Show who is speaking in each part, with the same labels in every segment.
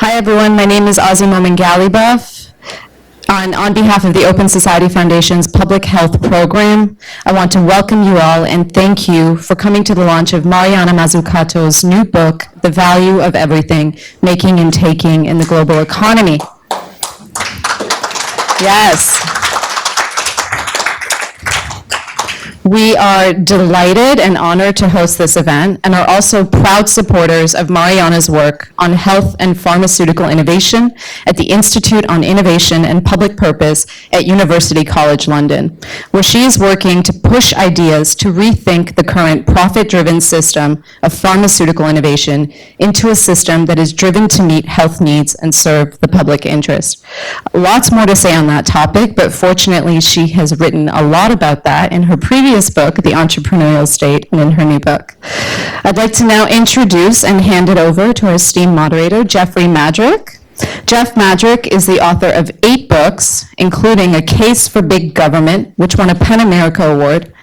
Speaker 1: Hi everyone, my name is Ozzy Momin-Galibov. On behalf of the Open Society Foundation's Public Health Program, I want to welcome you all and thank you for coming to the launch of Mariana Mazzucato's new book, The Value of Everything, Making and Taking in the Global Economy. Yes. We are delighted and honored to host this event and are also proud supporters of Mariana's work on health and pharmaceutical innovation at the Institute on Innovation and Public Purpose at University College London, where she is working to push ideas to rethink the current profit-driven system of pharmaceutical innovation into a system that is driven to meet health needs and serve the public interest. Lots more to say on that topic, but fortunately she has written a lot about that in her previous book, The Entrepreneurial State, and in her new book. I'd like to now introduce and hand it over to our esteemed moderator, Jeffrey Madrick. Jeff Madrick is the author of 8 books, including A Case for Big Government, which won a PEN America Award,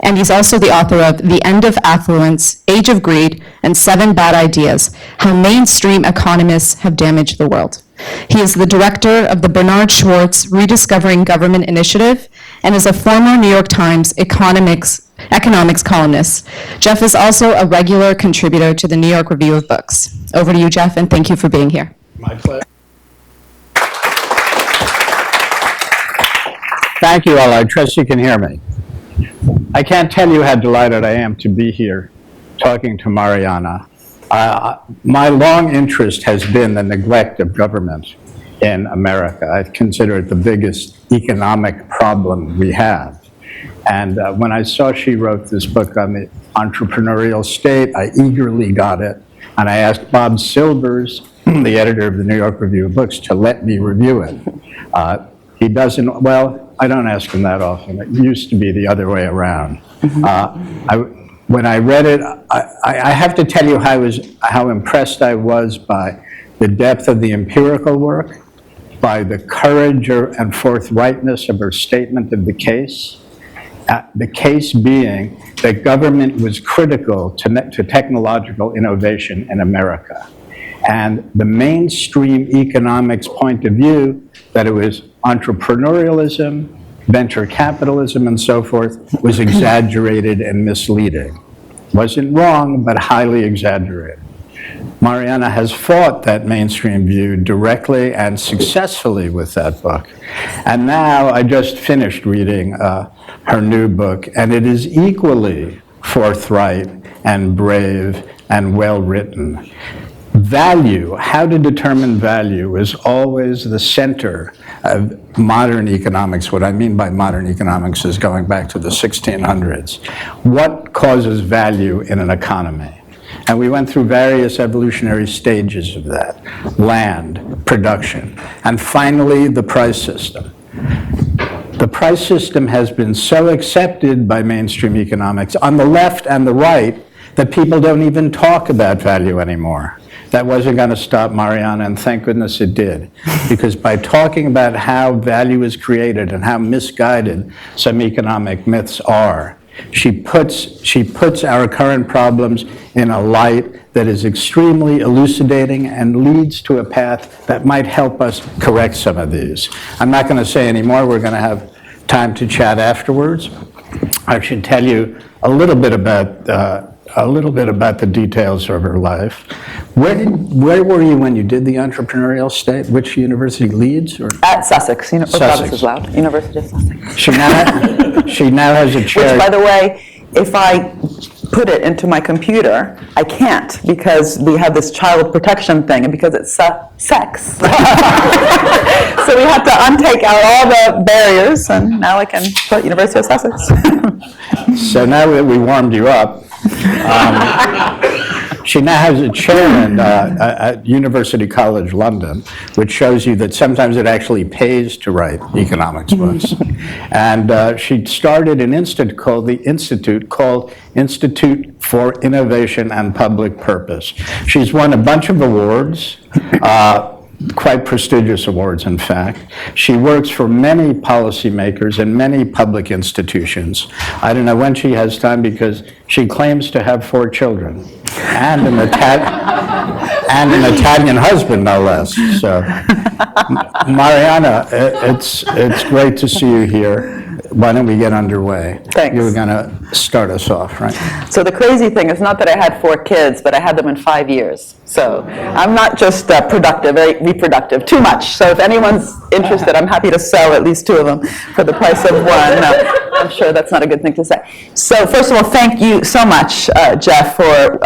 Speaker 1: and he's also the author of The End of Affluence, Age of Greed, and 7 Bad Ideas, How Mainstream Economists Have Damaged the World. He is the director of the Bernard Schwartz Rediscovering Government Initiative and is a former New York Times economics columnist. Jeff is also a regular contributor to the New York Review of Books. Over to you, Jeff, and thank you for being here.
Speaker 2: My pleasure. Thank you all. I trust you can hear me. I can't tell you how delighted I am to be here talking to Mariana. My long interest has been the neglect of government in America. I consider it the biggest economic problem we have. And when I saw she wrote this book on the entrepreneurial state, I eagerly got it. And I asked Bob Silvers, the editor of the New York Review of Books, to let me review it. He doesn't, well, I don't ask him that often. It used to be the other way around. When I read it, I have to tell you how impressed I was by the depth of the empirical work, by the courage and forthrightness of her statement of the case. The case being that government was critical to technological innovation in America. And the mainstream economics point of view, that it was entrepreneurialism, venture capitalism, and so forth, was exaggerated and misleading. Wasn't wrong, but highly exaggerated. Mariana has fought that mainstream view directly and successfully with that book. And now I just finished reading her new book, and it is equally forthright and brave and well written. Value, how to determine value, is always the center of modern economics. What I mean by modern economics is going back to the 1600s. What causes value in an economy? And we went through various evolutionary stages of that: land, production, and finally the price system. The price system has been so accepted by mainstream economics on the left and the right that people don't even talk about value anymore. That wasn't going to stop Mariana, and thank goodness it did. Because by talking about how value is created and how misguided some economic myths are, she puts our current problems in a light that is extremely elucidating and leads to a path that might help us correct some of these. I'm not going to say any more. We're going to have time to chat afterwards. I should tell you a little bit about the details of her life. Where were you when you did The Entrepreneurial State? Which university, Leeds? Or?
Speaker 3: At Sussex.
Speaker 2: Sussex.
Speaker 3: Is loud. University of Sussex.
Speaker 2: She now has a chair.
Speaker 3: Which, by the way, if I put it into my computer, I can't, because we have this child protection thing, and because it's sex. So we have to untake out all the barriers, and now I can put University of Sussex.
Speaker 2: So now that we warmed you up, she now has a chair at University College London, which shows you that sometimes it actually pays to write economics books. And she started an institute called Institute for Innovation and Public Purpose. She's won a bunch of awards. quite prestigious awards, in fact. She works for many policymakers and many public institutions. I don't know when she has time because she claims to have 4 children and an Italian husband, no less. So, Mariana, it's great to see you here. Why don't we get underway?
Speaker 3: Thanks.
Speaker 2: You were going to start us off, right?
Speaker 3: So the crazy thing is not that I had 4 kids, but I had them in 5 years. So I'm not just productive, very reproductive, too much. So if anyone's interested, I'm happy to sell at least 2 of them for the price of 1. No, I'm sure that's not a good thing to say. So first of all, thank you so much, Jeff, for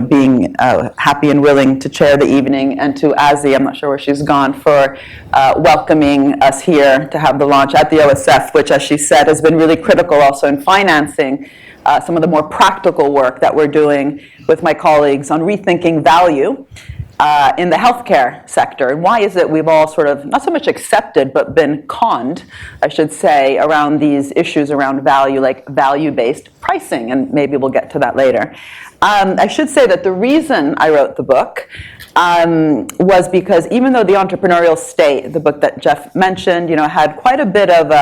Speaker 3: being happy and willing to chair the evening, and to Azzy, I'm not sure where she's gone, for welcoming us here to have the launch at the OSF, which, as she said, has been really critical also in financing some of the more practical work that we're doing with my colleagues on rethinking value in the healthcare sector. And why is it we've all sort of, not so much accepted, but been conned, I should say, around these issues around value, like value-based pricing, and maybe we'll get to that later. I should say that the reason I wrote the book was because even though The Entrepreneurial State, the book that Jeff mentioned, had quite a bit of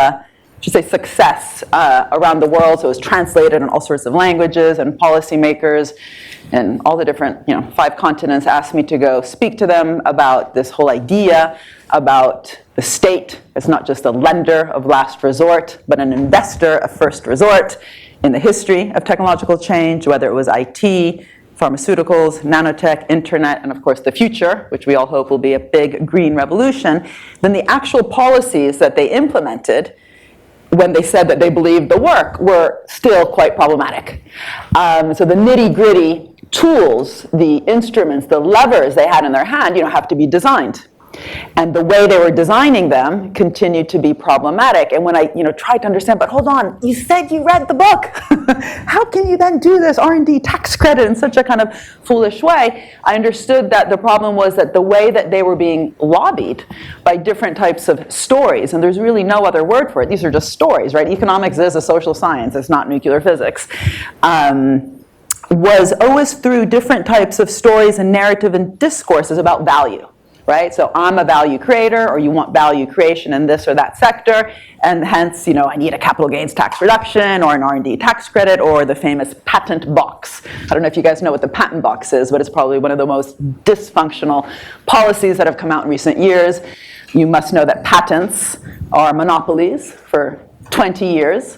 Speaker 3: success around the world, so it was translated in all sorts of languages, and policymakers and all the different, 5 continents asked me to go speak to them about this whole idea about the state as not just a lender of last resort, but an investor of first resort in the history of technological change, whether it was IT, pharmaceuticals, nanotech, internet, and of course the future, which we all hope will be a big green revolution. Then the actual policies that they implemented when they said that they believed the work were still quite problematic. So the nitty-gritty tools, the instruments, the levers they had in their hand, have to be designed. And the way they were designing them continued to be problematic. And when I, tried to understand, but hold on, you said you read the book. How can you then do this R&D tax credit in such a kind of foolish way? I understood that the problem was that the way that they were being lobbied by different types of stories, and there's really no other word for it, these are just stories, right? Economics is a social science, it's not nuclear physics. Was always through different types of stories and narrative and discourses about value. Right? So I'm a value creator, or you want value creation in this or that sector, and hence, I need a capital gains tax reduction, or an R&D tax credit, or the famous patent box. I don't know if you guys know what the patent box is, but it's probably one of the most dysfunctional policies that have come out in recent years. You must know that patents are monopolies for 20 years.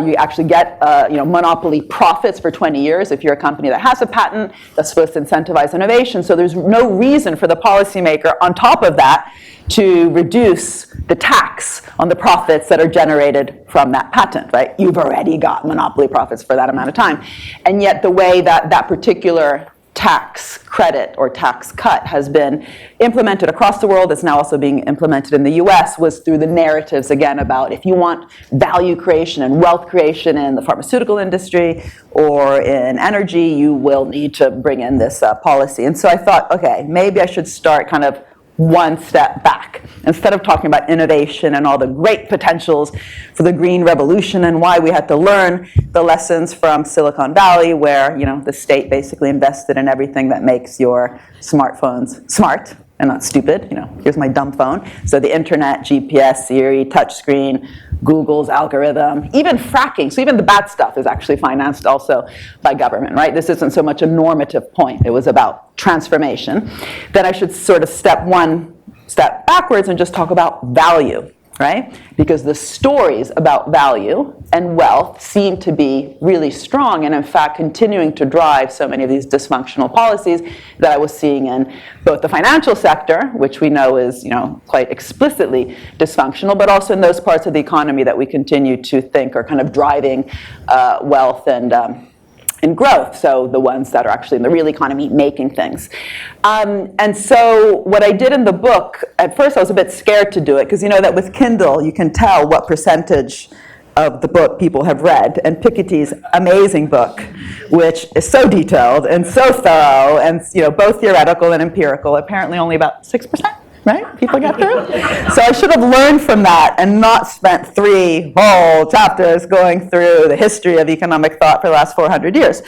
Speaker 3: You actually get monopoly profits for 20 years if you're a company that has a patent that's supposed to incentivize innovation. So there's no reason for the policymaker on top of that to reduce the tax on the profits that are generated from that patent, right? You've already got monopoly profits for that amount of time. And yet the way that that particular tax credit or tax cut has been implemented across the world, it's now also being implemented in the US, was through the narratives, again, about if you want value creation and wealth creation in the pharmaceutical industry or in energy, you will need to bring in this policy. And so I thought, okay, maybe I should start kind of one step back. Instead of talking about innovation and all the great potentials for the green revolution and why we had to learn the lessons from Silicon Valley, where the state basically invested in everything that makes your smartphones smart and not stupid. Here's my dumb phone. So the internet, GPS, Siri, touchscreen, Google's algorithm, even fracking. So even the bad stuff is actually financed also by government, right? This isn't so much a normative point. It was about transformation. Then I should sort of step one step backwards and just talk about value, right? Because the stories about value and wealth seem to be really strong, and in fact continuing to drive so many of these dysfunctional policies that I was seeing in both the financial sector, which we know is quite explicitly dysfunctional, but also in those parts of the economy that we continue to think are kind of driving wealth and growth, so the ones that are actually in the real economy making things. And so what I did in the book, at first I was a bit scared to do it, because that with Kindle you can tell what percentage of the book people have read, and Piketty's amazing book, which is so detailed and so thorough and both theoretical and empirical, apparently only about 6%, right? People get through? So I should have learned from that and not spent 3 whole chapters going through the history of economic thought for the last 400 years.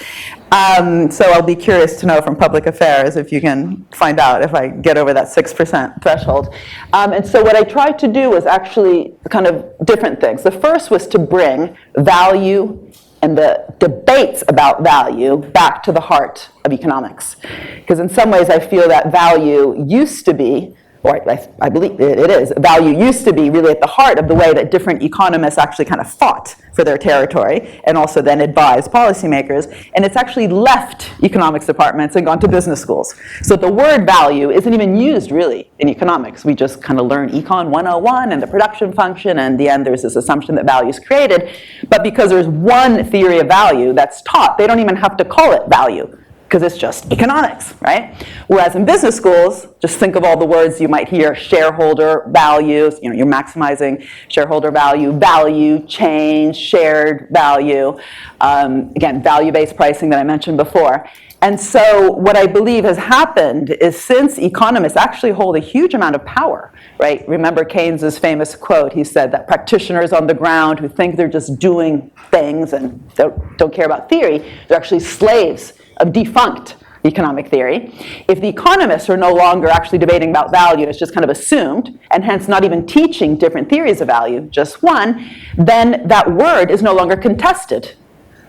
Speaker 3: So I'll be curious to know from public affairs if you can find out if I get over that 6% threshold. And so what I tried to do was actually kind of different things. The first was to bring value and the debates about value back to the heart of economics. Because in some ways I feel that value used to be, or I believe it is, value used to be really at the heart of the way that different economists actually kind of fought for their territory and also then advised policymakers. And it's actually left economics departments and gone to business schools. So the word value isn't even used really in economics. We just kind of learn Econ 101 and the production function, and in the end there's this assumption that value is created. But because there's one theory of value that's taught, they don't even have to call it value, because it's just economics, right? Whereas in business schools, just think of all the words you might hear: shareholder values, you're maximizing shareholder value, value change, shared value, again, value-based pricing that I mentioned before. And so what I believe has happened is, since economists actually hold a huge amount of power, right? Remember Keynes's famous quote. He said that practitioners on the ground who think they're just doing things and don't care about theory, they're actually slaves of defunct economic theory. If the economists are no longer actually debating about value, it's just kind of assumed, and hence not even teaching different theories of value, just one, then that word is no longer contested,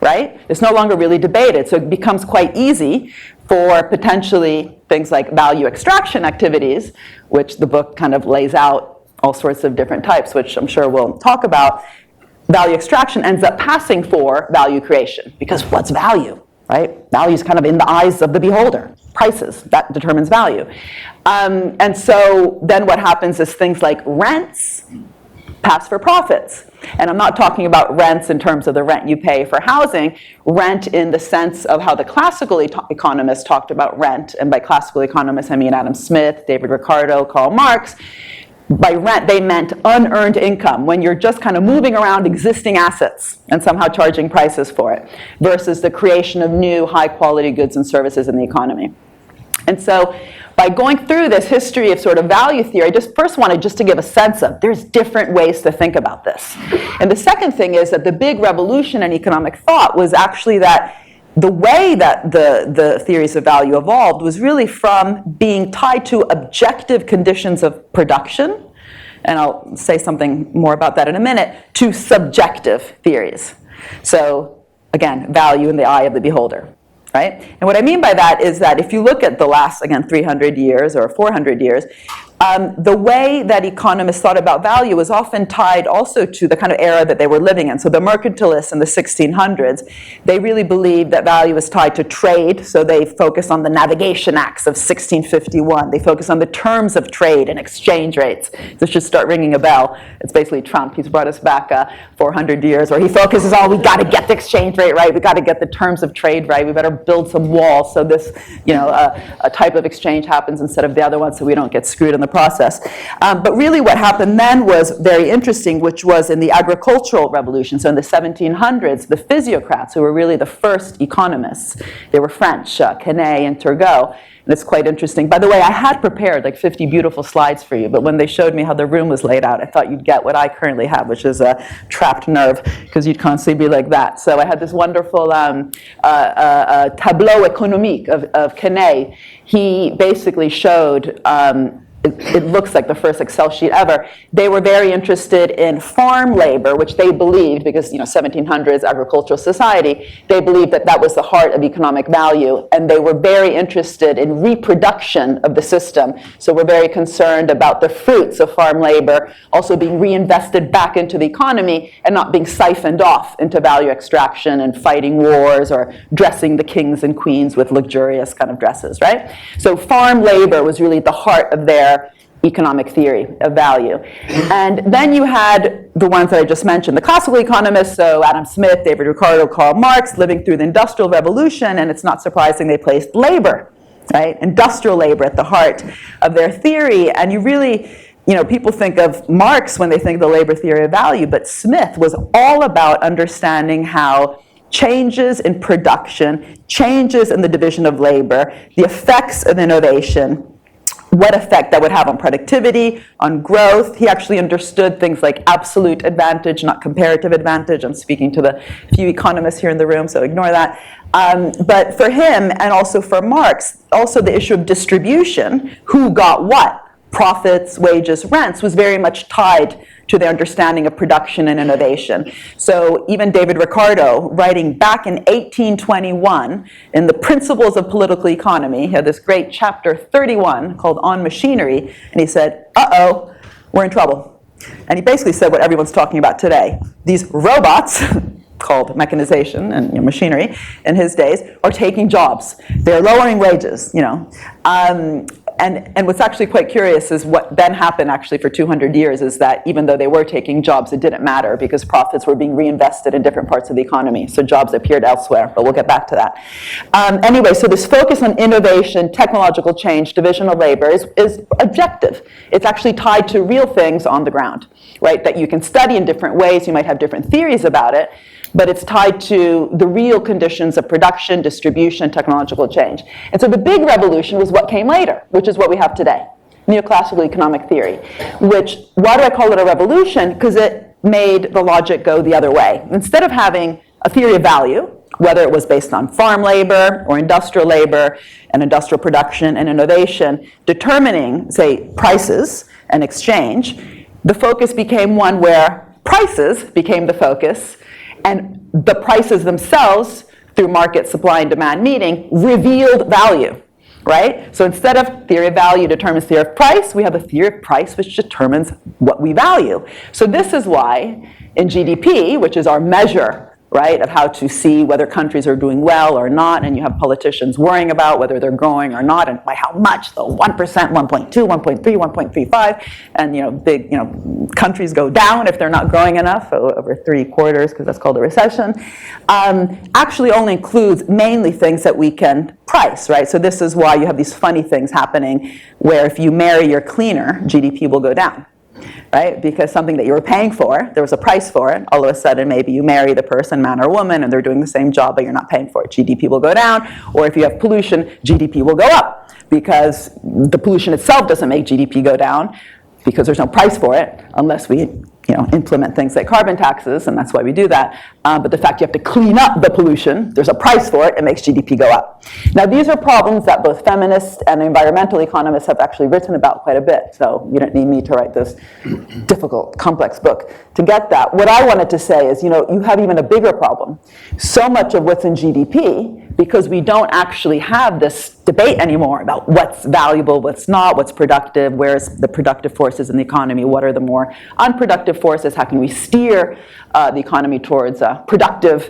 Speaker 3: right? It's no longer really debated. So it becomes quite easy for potentially things like value extraction activities, which the book kind of lays out all sorts of different types, which I'm sure we'll talk about. Value extraction ends up passing for value creation, because what's value? Right? Value is kind of in the eyes of the beholder. Prices, that determines value. And so then what happens is things like rents pass for profits. And I'm not talking about rents in terms of the rent you pay for housing, rent in the sense of how the classical economists talked about rent. And by classical economists, I mean Adam Smith, David Ricardo, Karl Marx. By rent, they meant unearned income, when you're just kind of moving around existing assets and somehow charging prices for it, versus the creation of new high-quality goods and services in the economy. And so by going through this history of sort of value theory, I just first wanted just to give a sense of there's different ways to think about this. And the second thing is that the big revolution in economic thought was actually that the way that the theories of value evolved was really from being tied to objective conditions of production, and I'll say something more about that in a minute, to subjective theories. So again, value in the eye of the beholder, right? And what I mean by that is that if you look at the last, again, 300 years or 400 years, the way that economists thought about value was often tied also to the kind of era that they were living in. So the mercantilists in the 1600s, they really believed that value was tied to trade, so they focused on the Navigation Acts of 1651. They focused on the terms of trade and exchange rates. This should start ringing a bell. It's basically Trump. He's brought us back 400 years, where he focuses on, we got to get the exchange rate right, we got to get the terms of trade right, we better build some walls so this, a type of exchange happens instead of the other one, so we don't get screwed in the process. But really what happened then was very interesting, which was in the agricultural revolution. So in the 1700s, the physiocrats, who were really the first economists, they were French, Quesnay and Turgot. And it's quite interesting. By the way, I had prepared like 50 beautiful slides for you, but when they showed me how the room was laid out, I thought you'd get what I currently have, which is a trapped nerve, because you'd constantly be like that. So I had this wonderful tableau économique of Quesnay. He basically showed it looks like the first Excel sheet ever. They were very interested in farm labor, which they believed, because 1700s agricultural society, they believed that that was the heart of economic value, and they were very interested in reproduction of the system. So we're very concerned about the fruits of farm labor also being reinvested back into the economy and not being siphoned off into value extraction and fighting wars or dressing the kings and queens with luxurious kind of dresses, right? So farm labor was really at the heart of their economic theory of value. And then you had the ones that I just mentioned, the classical economists, so Adam Smith, David Ricardo, Karl Marx, living through the Industrial Revolution, and it's not surprising they placed labor, right? Industrial labor at the heart of their theory. And you really, people think of Marx when they think of the labor theory of value, but Smith was all about understanding how changes in production, changes in the division of labor, the effects of innovation, what effect that would have on productivity, on growth. He actually understood things like absolute advantage, not comparative advantage. I'm speaking to the few economists here in the room, so ignore that. But for him, and also for Marx, also the issue of distribution, who got what, profits, wages, rents, was very much tied to their understanding of production and innovation. So even David Ricardo, writing back in 1821 in the Principles of Political Economy, he had this great chapter 31 called On Machinery, and he said, uh-oh, we're in trouble. And he basically said what everyone's talking about today. These robots, called mechanization and machinery in his days, are taking jobs. They're lowering wages, And what's actually quite curious is what then happened actually for 200 years is that even though they were taking jobs, it didn't matter because profits were being reinvested in different parts of the economy. So jobs appeared elsewhere, but we'll get back to that. Anyway, so this focus on innovation, technological change, division of labor is objective. It's actually tied to real things on the ground, right? That you can study in different ways. You might have different theories about it, but it's tied to the real conditions of production, distribution, technological change. And so the big revolution was what came later, which is what we have today, neoclassical economic theory, which, why do I call it a revolution? Because it made the logic go the other way. Instead of having a theory of value, whether it was based on farm labor or industrial labor and industrial production and innovation, determining, say, prices and exchange, the focus became one where prices became the focus, and the prices themselves, through market supply and demand meeting, revealed value, right? So instead of theory of value determines theory of price, we have a theory of price which determines what we value. So this is why in GDP, which is our measure, right, of how to see whether countries are doing well or not, and you have politicians worrying about whether they're growing or not, and by how much, though, 1%, 1.2, 1.3, 1.35, and big, countries go down if they're not growing enough over 3 quarters, because that's called a recession, actually only includes mainly things that we can price, right? So this is why you have these funny things happening where if you marry your cleaner, GDP will go down. Right? Because something that you were paying for, there was a price for it, all of a sudden maybe you marry the person, man or woman, and they're doing the same job, but you're not paying for it. GDP will go down, or if you have pollution, GDP will go up, because the pollution itself doesn't make GDP go down, because there's no price for it, unless we implement things like carbon taxes, and that's why we do that. But the fact you have to clean up the pollution, there's a price for it, it makes GDP go up. Now, these are problems that both feminists and environmental economists have actually written about quite a bit, so you don't need me to write this difficult, complex book to get that. What I wanted to say is, you have even a bigger problem. So much of what's in GDP, because we don't actually have this debate anymore about what's valuable, what's not, what's productive, where's the productive forces in the economy, what are the more unproductive forces, how can we steer the economy towards productive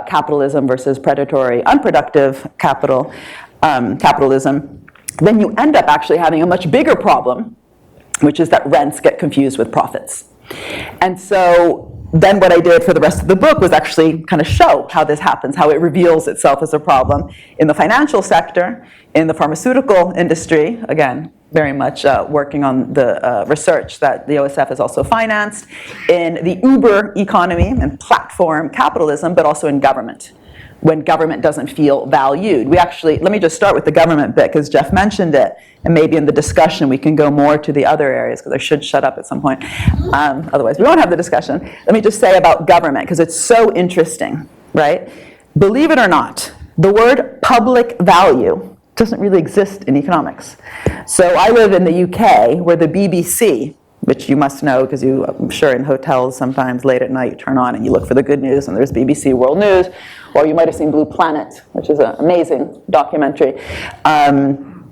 Speaker 3: capitalism versus predatory, unproductive capitalism, then you end up actually having a much bigger problem, which is that rents get confused with profits. And so then what I did for the rest of the book was actually kind of show how this happens, how it reveals itself as a problem in the financial sector, in the pharmaceutical industry, again, very much working on the research that the OSF has also financed, in the Uber economy and platform capitalism, but also in government, when government doesn't feel valued. We actually, let me just start with the government bit, because Jeff mentioned it, and maybe in the discussion we can go more to the other areas, because I should shut up at some point. Otherwise, we won't have the discussion. Let me just say about government, because it's so interesting, right? Believe it or not, the word public value doesn't really exist in economics. So I live in the UK, where the BBC, which you must know because I'm sure in hotels sometimes late at night you turn on and you look for the good news and there's BBC World News, or you might have seen Blue Planet, which is an amazing documentary on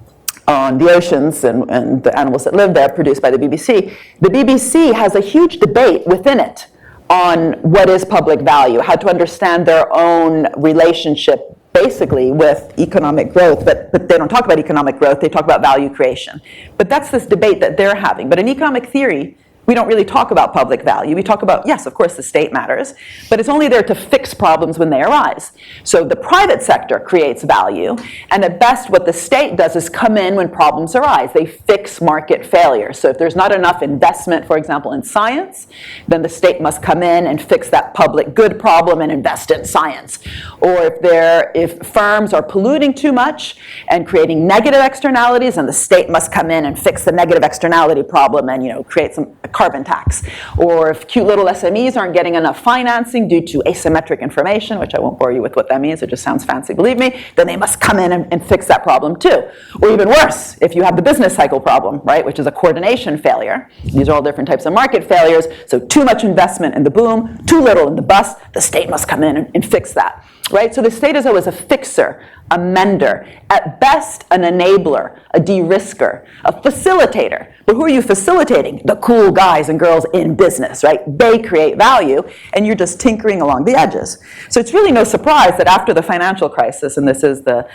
Speaker 3: the oceans and the animals that live there, produced by the BBC. The BBC has a huge debate within it on what is public value, how to understand their own relationship basically with economic growth, but they don't talk about economic growth, they talk about value creation. But that's this debate that they're having. But in economic theory, we don't really talk about public value. We talk about, yes, of course, the state matters, but it's only there to fix problems when they arise. So the private sector creates value, and at best what the state does is come in when problems arise. They fix market failure. So if there's not enough investment, for example, in science, then the state must come in and fix that public good problem and invest in science. Or if firms are polluting too much and creating negative externalities, then the state must come in and fix the negative externality problem and create some carbon tax. Or if cute little SMEs aren't getting enough financing due to asymmetric information, which I won't bore you with what that means, it just sounds fancy, believe me, then they must come in and fix that problem too. Or even worse, if you have the business cycle problem, right, which is a coordination failure. These are all different types of market failures. So too much investment in the boom, too little in the bust, the state must come in and fix that. Right? So the state is always a fixer, a mender, at best an enabler, a de-risker, a facilitator. But who are you facilitating? The cool guys and girls in business, right? They create value, and you're just tinkering along the edges. So it's really no surprise that after the financial crisis, and this is the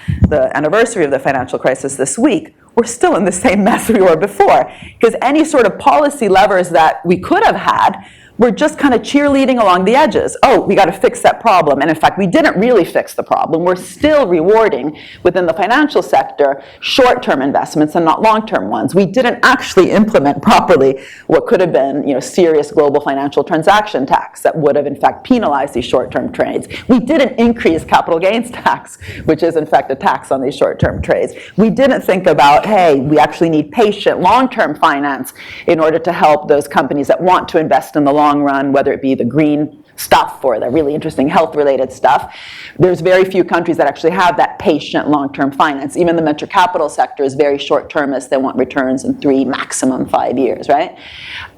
Speaker 3: anniversary of the financial crisis this week, we're still in the same mess we were before. Because any sort of policy levers that we could have had, we're just kind of cheerleading along the edges. Oh, we got to fix that problem. And in fact, we didn't really fix the problem. We're still rewarding within the financial sector short-term investments and not long-term ones. We didn't actually implement properly what could have been, serious global financial transaction tax that would have in fact penalized these short-term trades. We didn't increase capital gains tax, which is in fact a tax on these short-term trades. We didn't think about, hey, we actually need patient long-term finance in order to help those companies that want to invest in the long run, whether it be the green stuff or the really interesting health-related stuff. There's very few countries that actually have that patient long-term finance. Even the venture capital sector is very short-termist. They want returns in 3, maximum 5 years, right?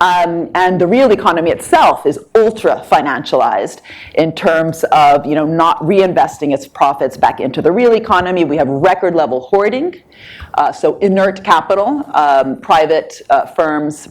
Speaker 3: And the real economy itself is ultra-financialized in terms of not reinvesting its profits back into the real economy. We have record-level hoarding, so inert capital, private firms.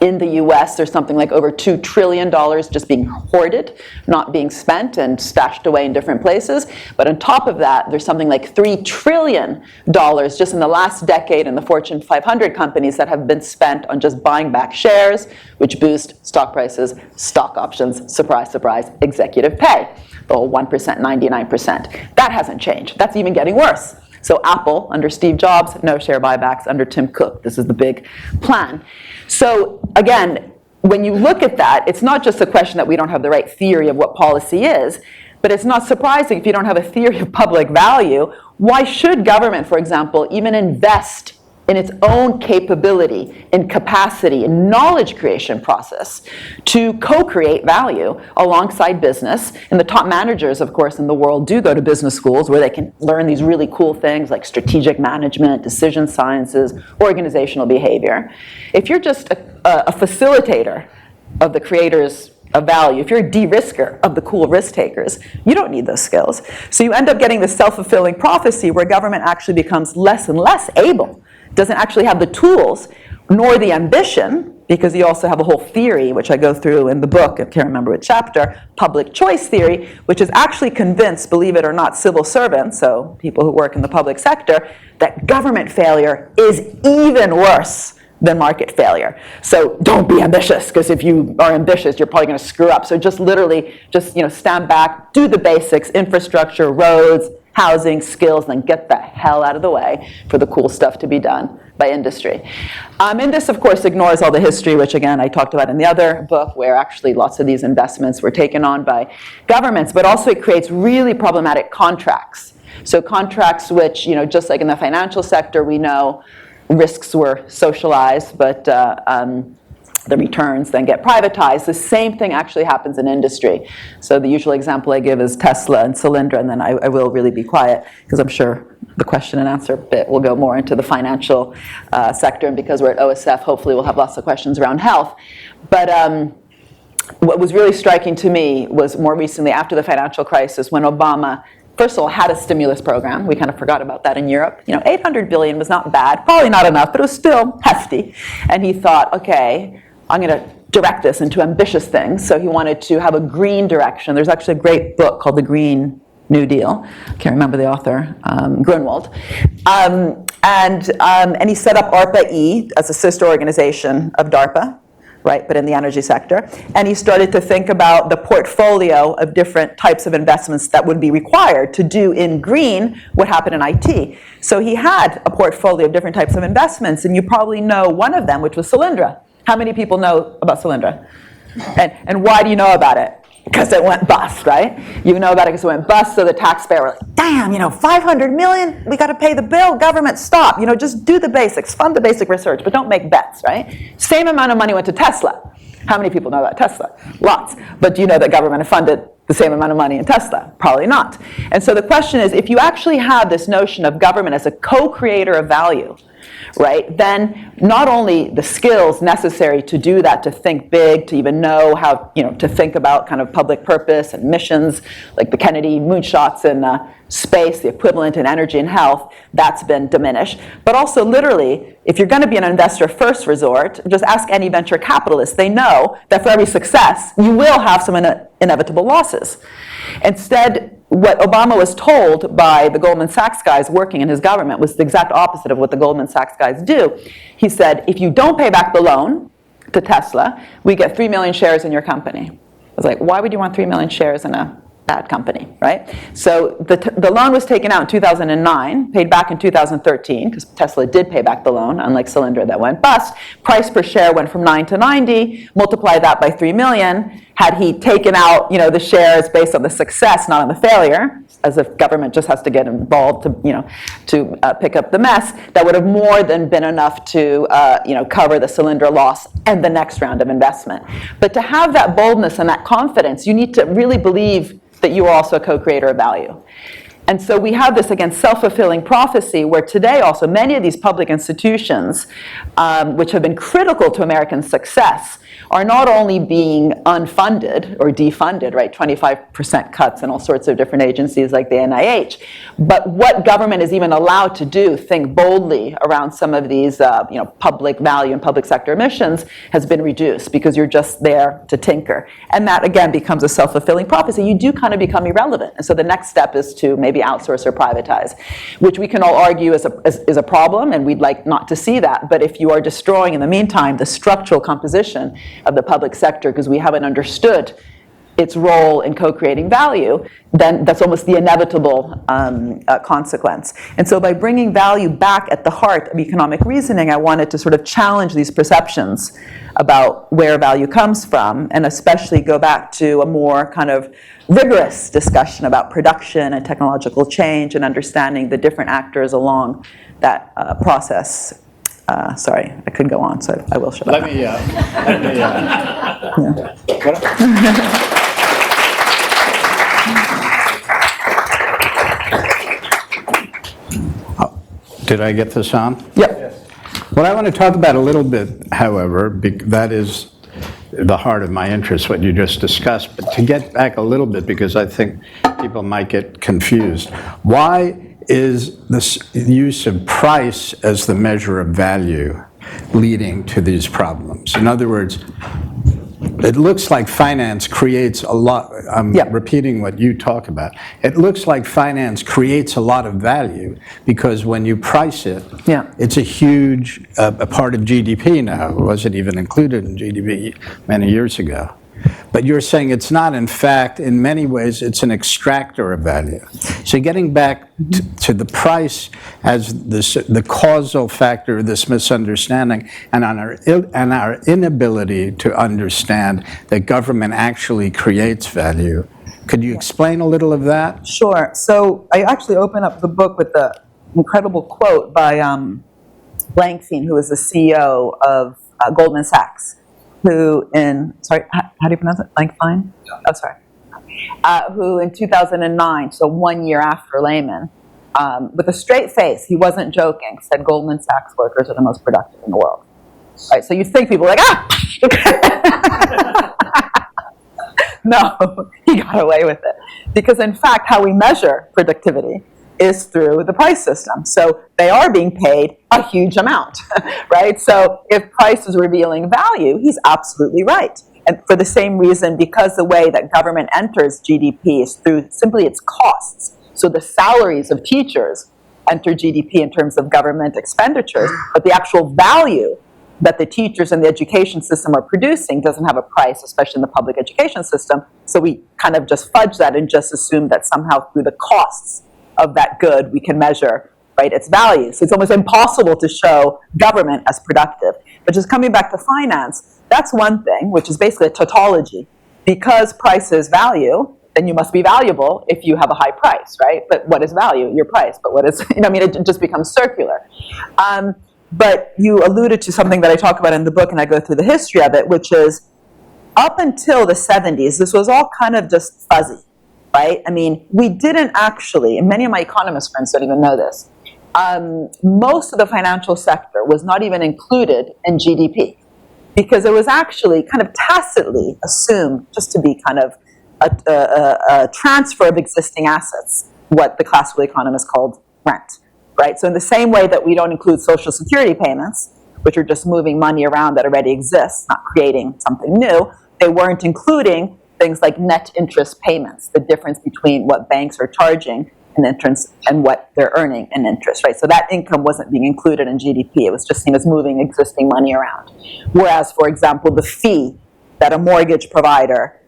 Speaker 3: In the US, there's something like over $2 trillion just being hoarded, not being spent and stashed away in different places. But on top of that, there's something like $3 trillion just in the last decade in the Fortune 500 companies that have been spent on just buying back shares, which boost stock prices, stock options, surprise, surprise, executive pay. The whole 1%, 99%. That hasn't changed. That's even getting worse. So Apple, under Steve Jobs, no share buybacks. Under Tim Cook, this is the big plan. So again, when you look at that, it's not just a question that we don't have the right theory of what policy is, but it's not surprising if you don't have a theory of public value. Why should government, for example, even invest in its own capability, in capacity, in knowledge creation process to co-create value alongside business? And the top managers, of course, in the world do go to business schools where they can learn these really cool things like strategic management, decision sciences, organizational behavior. If you're just a facilitator of the creators of value, if you're a de-risker of the cool risk takers, you don't need those skills. So you end up getting this self-fulfilling prophecy where government actually becomes less and less able, doesn't actually have the tools nor the ambition, because you also have a whole theory, which I go through in the book, I can't remember which chapter, public choice theory, which is actually convinced, believe it or not, civil servants, so people who work in the public sector, that government failure is even worse than market failure. So don't be ambitious, because if you are ambitious, you're probably going to screw up. So just literally, stand back, do the basics, infrastructure, roads, housing, skills, then get the hell out of the way for the cool stuff to be done by industry. And this, of course, ignores all the history, which, again, I talked about in the other book, where actually lots of these investments were taken on by governments, but also it creates really problematic contracts. So contracts which, just like in the financial sector, we know risks were socialized, but the returns then get privatized. The same thing actually happens in industry. So the usual example I give is Tesla and Solyndra, and then I will really be quiet, because I'm sure the question and answer bit will go more into the financial sector, and because we're at OSF, hopefully we'll have lots of questions around health. But what was really striking to me was more recently, after the financial crisis, when Obama first of all had a stimulus program. We kind of forgot about that in Europe. 800 billion was not bad, probably not enough, but it was still hefty. And he thought, okay, I'm going to direct this into ambitious things. So he wanted to have a green direction. There's actually a great book called The Green New Deal. I can't remember the author, Grunwald. And he set up ARPA-E as a sister organization of DARPA. right, but in the energy sector. And he started to think about the portfolio of different types of investments that would be required to do in green what happened in IT. So he had a portfolio of different types of investments, and you probably know one of them, which was Solyndra. How many people know about Solyndra? And why do you know about it? Because it went bust, right? You know about it because it went bust, so the taxpayer was like, damn, 500 million, we got to pay the bill, government, stop. Just do the basics, fund the basic research, but don't make bets, right? Same amount of money went to Tesla. How many people know about Tesla? Lots. But do you know that government funded the same amount of money in Tesla? Probably not. And so the question is, if you actually have this notion of government as a co-creator of value, right, then not only the skills necessary to do that, to think big, to even know how, to think about kind of public purpose and missions, like the Kennedy moonshots in space, the equivalent in energy and health, that's been diminished. But also literally, if you're going to be an investor first resort, just ask any venture capitalist. They know that for every success, you will have some inevitable losses. Instead, what Obama was told by the Goldman Sachs guys working in his government was the exact opposite of what the Goldman Sachs guys do. He said, if you don't pay back the loan to Tesla, we get 3 million shares in your company. I was like, why would you want 3 million shares in a bad company, right? So the loan was taken out in 2009, paid back in 2013, because Tesla did pay back the loan, unlike Solyndra that went bust. Price per share went from 9 to 90, multiply that by 3 million. Had he taken out, the shares based on the success, not on the failure, as if government just has to get involved to pick up the mess, that would have more than been enough to, cover the Solyndra loss and the next round of investment. But to have that boldness and that confidence, you need to really believe that you are also a co-creator of value. And so we have this, again, self-fulfilling prophecy, where today also many of these public institutions, which have been critical to American success, are not only being unfunded or defunded, right, 25% cuts in all sorts of different agencies like the NIH, but what government is even allowed to do, think boldly around some of these public value and public sector missions, has been reduced because you're just there to tinker. And that, again, becomes a self-fulfilling prophecy. You do kind of become irrelevant. And so the next step is to maybe outsource or privatize, which we can all argue is a problem, and we'd like not to see that. But if you are destroying, in the meantime, the structural composition of the public sector because we haven't understood its role in co-creating value, then that's almost the inevitable consequence. And so by bringing value back at the heart of economic reasoning, I wanted to sort of challenge these perceptions about where value comes from, and especially go back to a more kind of rigorous discussion about production and technological change and understanding the different actors along that process. Sorry, I could go on, so I will shut up.
Speaker 2: Did I get this on?
Speaker 3: Yep.
Speaker 2: What I want to talk about a little bit, however, that is the heart of my interest, what you just discussed, but to get back a little bit, because I think people might get confused. Why is this use of price as the measure of value leading to these problems? In other words, it looks like finance creates a lot, I'm repeating what you talk about. It looks like finance creates a lot of value because when you price it, it's a huge a part of GDP now. It wasn't even included in GDP many years ago. But you're saying it's not. In fact, in many ways, it's an extractor of value. So getting back to the price as the causal factor of this misunderstanding and our inability to understand that government actually creates value. Could you explain a little of that?
Speaker 3: Sure. So I actually open up the book with the incredible quote by Blankfein, who is the CEO of Goldman Sachs. Who how do you pronounce it? Blankfein? Oh, sorry. Who in 2009, so 1 year after Lehman, with a straight face, he wasn't joking, said Goldman Sachs workers are the most productive in the world. Right, so you'd think people were like, No, he got away with it. Because in fact, how we measure productivity is through the price system. So they are being paid a huge amount, right? So if price is revealing value, he's absolutely right. And for the same reason, because the way that government enters GDP is through simply its costs. So the salaries of teachers enter GDP in terms of government expenditures, but the actual value that the teachers and the education system are producing doesn't have a price, especially in the public education system. So we kind of just fudge that and just assume that somehow through the costs of that good we can measure, right, its value. So it's almost impossible to show government as productive. But just coming back to finance, that's one thing, which is basically a tautology. Because price is value, then you must be valuable if you have a high price, right? But what is value? Your price. But what is, it just becomes circular. But you alluded to something that I talk about in the book, and I go through the history of it, which is up until the 70s, this was all kind of just fuzzy, right? We didn't actually, and many of my economist friends don't even know this, most of the financial sector was not even included in GDP because it was actually kind of tacitly assumed just to be kind of a transfer of existing assets, what the classical economists called rent, right? So in the same way that we don't include social security payments, which are just moving money around that already exists, not creating something new, they weren't including things like net interest payments, the difference between what banks are charging in interest and what they're earning in interest, right? So that income wasn't being included in GDP. It was just seen as moving existing money around. Whereas, for example, the fee that a mortgage provider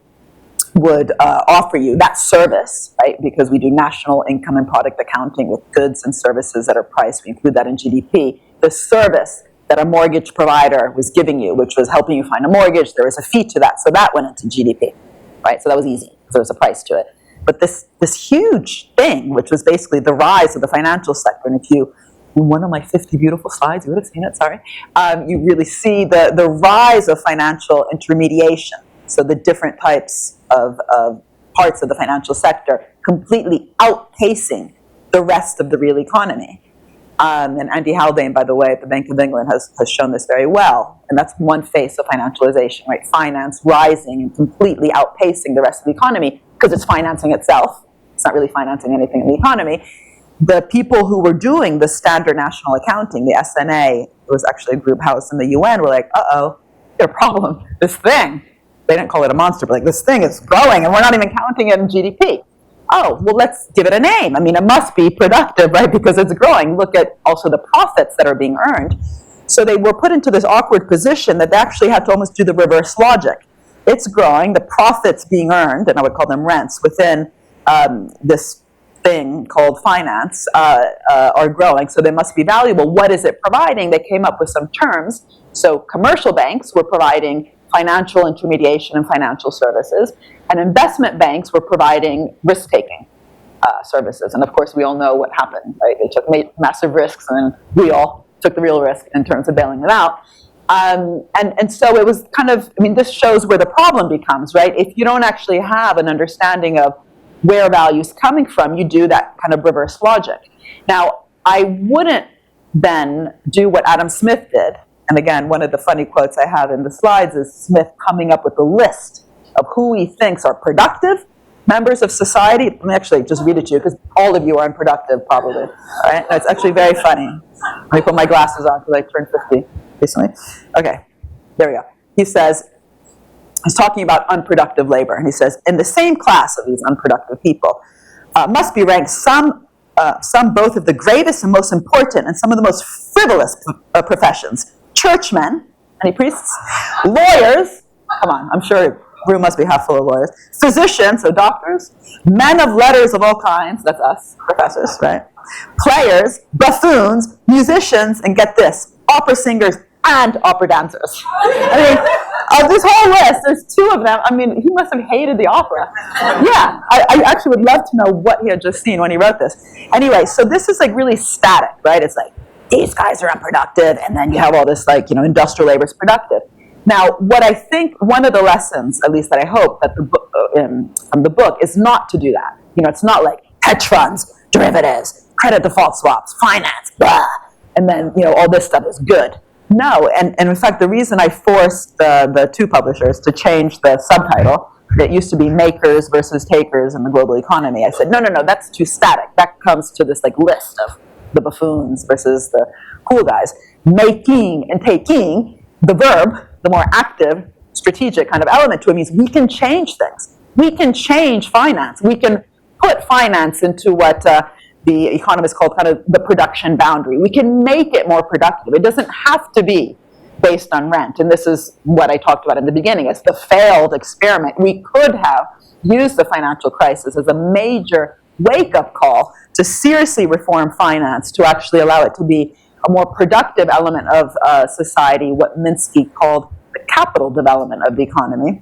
Speaker 3: would offer you, that service, right? Because we do national income and product accounting with goods and services that are priced, we include that in GDP. The service that a mortgage provider was giving you, which was helping you find a mortgage, there was a fee to that, so that went into GDP, right? So that was easy, because there was a price to it. But this huge thing, which was basically the rise of the financial sector, and if you, in one of my 50 beautiful slides, you would have seen it, sorry, you really see the rise of financial intermediation. So the different types of parts of the financial sector completely outpacing the rest of the real economy. And Andy Haldane, by the way, at the Bank of England has shown this very well. And that's one face of financialization, right? Finance rising and completely outpacing the rest of the economy because it's financing itself. It's not really financing anything in the economy. The people who were doing the standard national accounting, the SNA, it was actually a group housed in the UN, were like, uh-oh, there's a problem. This thing, they didn't call it a monster, but like, this thing is growing and we're not even counting it in GDP. Oh, well, let's give it a name. It must be productive, right? Because it's growing. Look at also the profits that are being earned. So they were put into this awkward position that they actually had to almost do the reverse logic. It's growing, the profits being earned, and I would call them rents, within this thing called finance are growing, so they must be valuable. What is it providing? They came up with some terms. So commercial banks were providing financial intermediation and financial services, and investment banks were providing risk-taking services. And of course, we all know what happened, right? They took massive risks, and then we all took the real risk in terms of bailing them out. And so it was kind of, this shows where the problem becomes, right? If you don't actually have an understanding of where value is coming from, you do that kind of reverse logic. Now, I wouldn't then do what Adam Smith did. And again, one of the funny quotes I have in the slides is Smith coming up with a list of who he thinks are productive members of society. Let me actually just read it to you, because all of you are unproductive, probably. All right? And it's actually very funny. Let me put my glasses on, because I turned 50 recently. Okay, there we go. He says, he's talking about unproductive labor, and he says, in the same class of these unproductive people must be ranked some both of the gravest and most important and some of the most frivolous professions. Churchmen, any priests, lawyers, come on, I'm sure the room must be half full of lawyers, physicians, so doctors, men of letters of all kinds, that's us, professors, right? Players, buffoons, musicians, and get this, opera singers and opera dancers. Of this whole list, there's two of them. He must have hated the opera. Yeah, I actually would love to know what he had just seen when he wrote this. Anyway, so this is like really static, right? It's like, these guys are unproductive, and then you have all this industrial labor is productive. Now, what I think one of the lessons, at least that I hope that from the book, is not to do that. It's not like hedge funds, derivatives, credit default swaps, finance, blah, and then all this stuff is good. No, and in fact, the reason I forced the two publishers to change the subtitle, that used to be makers versus takers in the global economy, I said, no, that's too static. That comes to this list of the buffoons versus the cool guys. Making and taking, the verb, the more active, strategic kind of element to it means we can change things. We can change finance. We can put finance into what the economists call kind of the production boundary. We can make it more productive. It doesn't have to be based on rent. And this is what I talked about in the beginning. It's the failed experiment. We could have used the financial crisis as a major wake-up call to seriously reform finance, to actually allow it to be a more productive element of society, what Minsky called the capital development of the economy,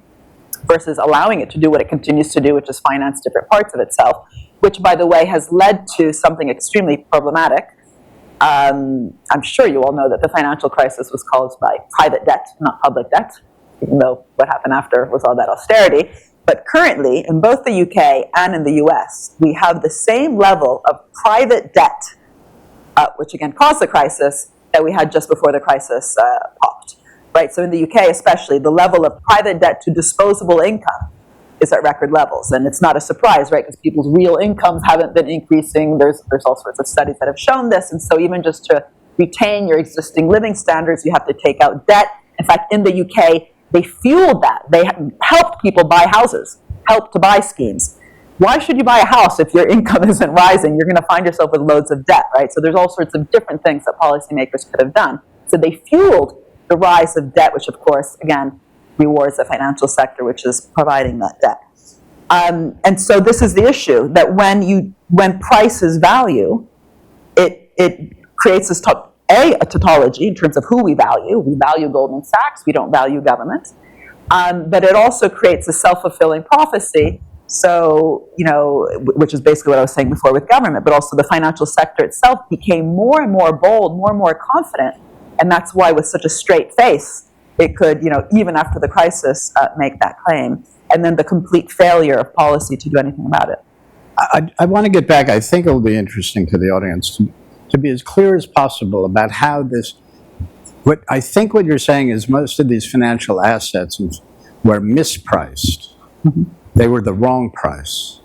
Speaker 3: versus allowing it to do what it continues to do, which is finance different parts of itself, which, by the way, has led to something extremely problematic. I'm sure you all know that the financial crisis was caused by private debt, not public debt, even though what happened after was all that austerity. But currently, in both the UK and in the US, we have the same level of private debt, which again caused the crisis, that we had just before the crisis popped. Right? So in the UK especially, the level of private debt to disposable income is at record levels. And it's not a surprise, right? Because people's real incomes haven't been increasing. There's all sorts of studies that have shown this. And so even just to retain your existing living standards, you have to take out debt. In fact, in the UK, they fueled that. They helped people buy houses, helped to buy schemes. Why should you buy a house if your income isn't rising? You're going to find yourself with loads of debt, right? So there's all sorts of different things that policymakers could have done. So they fueled the rise of debt, which of course, again, rewards the financial sector, which is providing that debt. And so this is the issue, that when price is value, it creates this a tautology in terms of who we value. We value Goldman Sachs, we don't value government. But it also creates a self-fulfilling prophecy. So, which is basically what I was saying before with government, but also the financial sector itself became more and more bold, more and more confident. And that's why with such a straight face, it could, even after the crisis, make that claim. And then the complete failure of policy to do anything about it.
Speaker 2: I want to get back. I think it'll be interesting to the audience to be as clear as possible about how this, what you're saying is most of these financial assets were mispriced. Mm-hmm. They were the wrong price.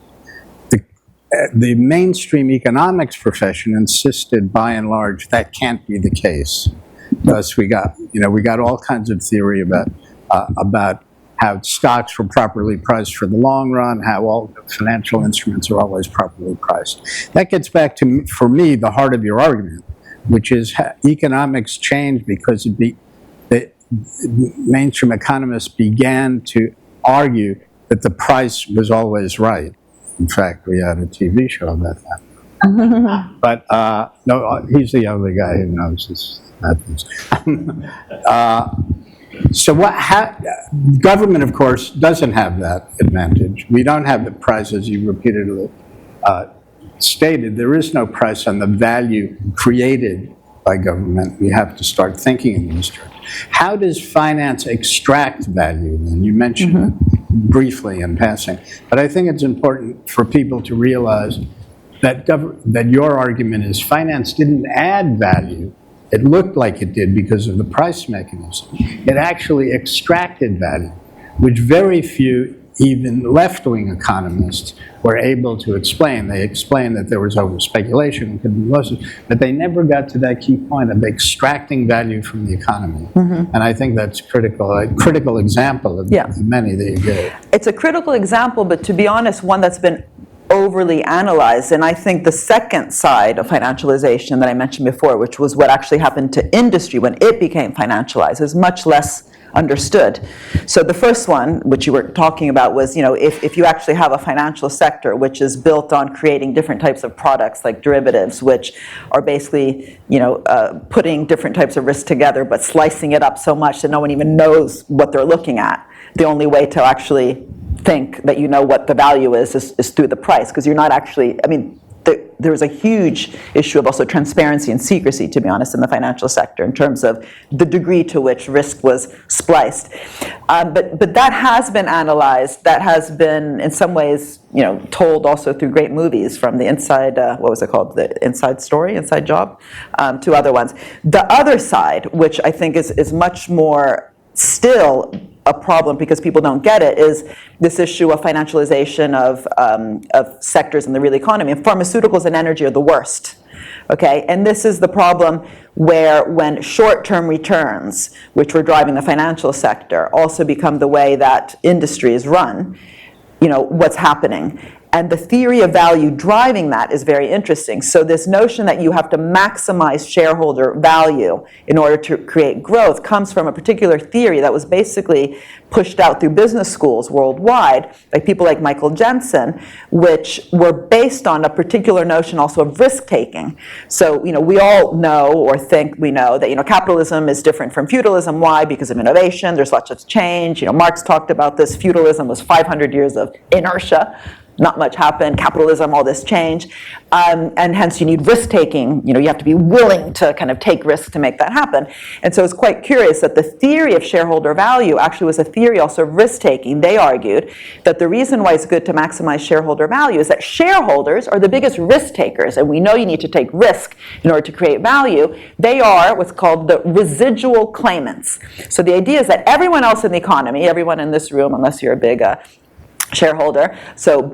Speaker 2: The mainstream economics profession insisted, by and large, that can't be the case. Thus, we got all kinds of theory about how stocks were properly priced for the long run, how all financial instruments are always properly priced. That gets back to, for me, the heart of your argument, which is economics changed because the mainstream economists began to argue that the price was always right. In fact, we had a TV show about that. But no, he's the only guy who knows this. So government, of course, doesn't have that advantage. We don't have the price, as you repeatedly stated. There is no price on the value created by government. We have to start thinking in these terms. How does finance extract value? And you mentioned it briefly in passing, but I think it's important for people to realize that your argument is finance didn't add value. It looked like it did because of the price mechanism. It actually extracted value, which very few, even left-wing economists, were able to explain. They explained that there was over-speculation, could be losses, but they never got to that key point of extracting value from the economy. Mm-hmm. And I think that's a critical example of many that you gave.
Speaker 3: It's a critical example, but to be honest, one that's been overly analyzed. And I think the second side of financialization that I mentioned before, which was what actually happened to industry when it became financialized, is much less understood. So the first one, which you were talking about, was, if you actually have a financial sector which is built on creating different types of products like derivatives, which are basically, putting different types of risk together, but slicing it up so much that no one even knows what they're looking at. The only way to actually think that you know what the value is through the price, because you're not actually, there's a huge issue of also transparency and secrecy, to be honest, in the financial sector in terms of the degree to which risk was spliced. But that has been analyzed. That has been, in some ways, told also through great movies, from the Inside, what was it called? The Inside Story, Inside Job, to other ones. The other side, which I think is much more still a problem because people don't get it, is this issue of financialization of sectors in the real economy. And pharmaceuticals and energy are the worst. Okay, and this is the problem where when short-term returns, which were driving the financial sector, also become the way that industry is run, what's happening. And the theory of value driving that is very interesting. So this notion that you have to maximize shareholder value in order to create growth comes from a particular theory that was basically pushed out through business schools worldwide by people like Michael Jensen, which were based on a particular notion also of risk-taking. So, we all know or think we know that, capitalism is different from feudalism. Why? Because of innovation. There's lots of change. Marx talked about this. Feudalism was 500 years of inertia. Not much happened, capitalism, all this change, and hence you need risk-taking. You have to be willing to kind of take risks to make that happen. And so it's quite curious that the theory of shareholder value actually was a theory also of risk-taking. They argued that the reason why it's good to maximize shareholder value is that shareholders are the biggest risk-takers, and we know you need to take risk in order to create value. They are what's called the residual claimants. So the idea is that everyone else in the economy, everyone in this room, unless you're a big shareholder, so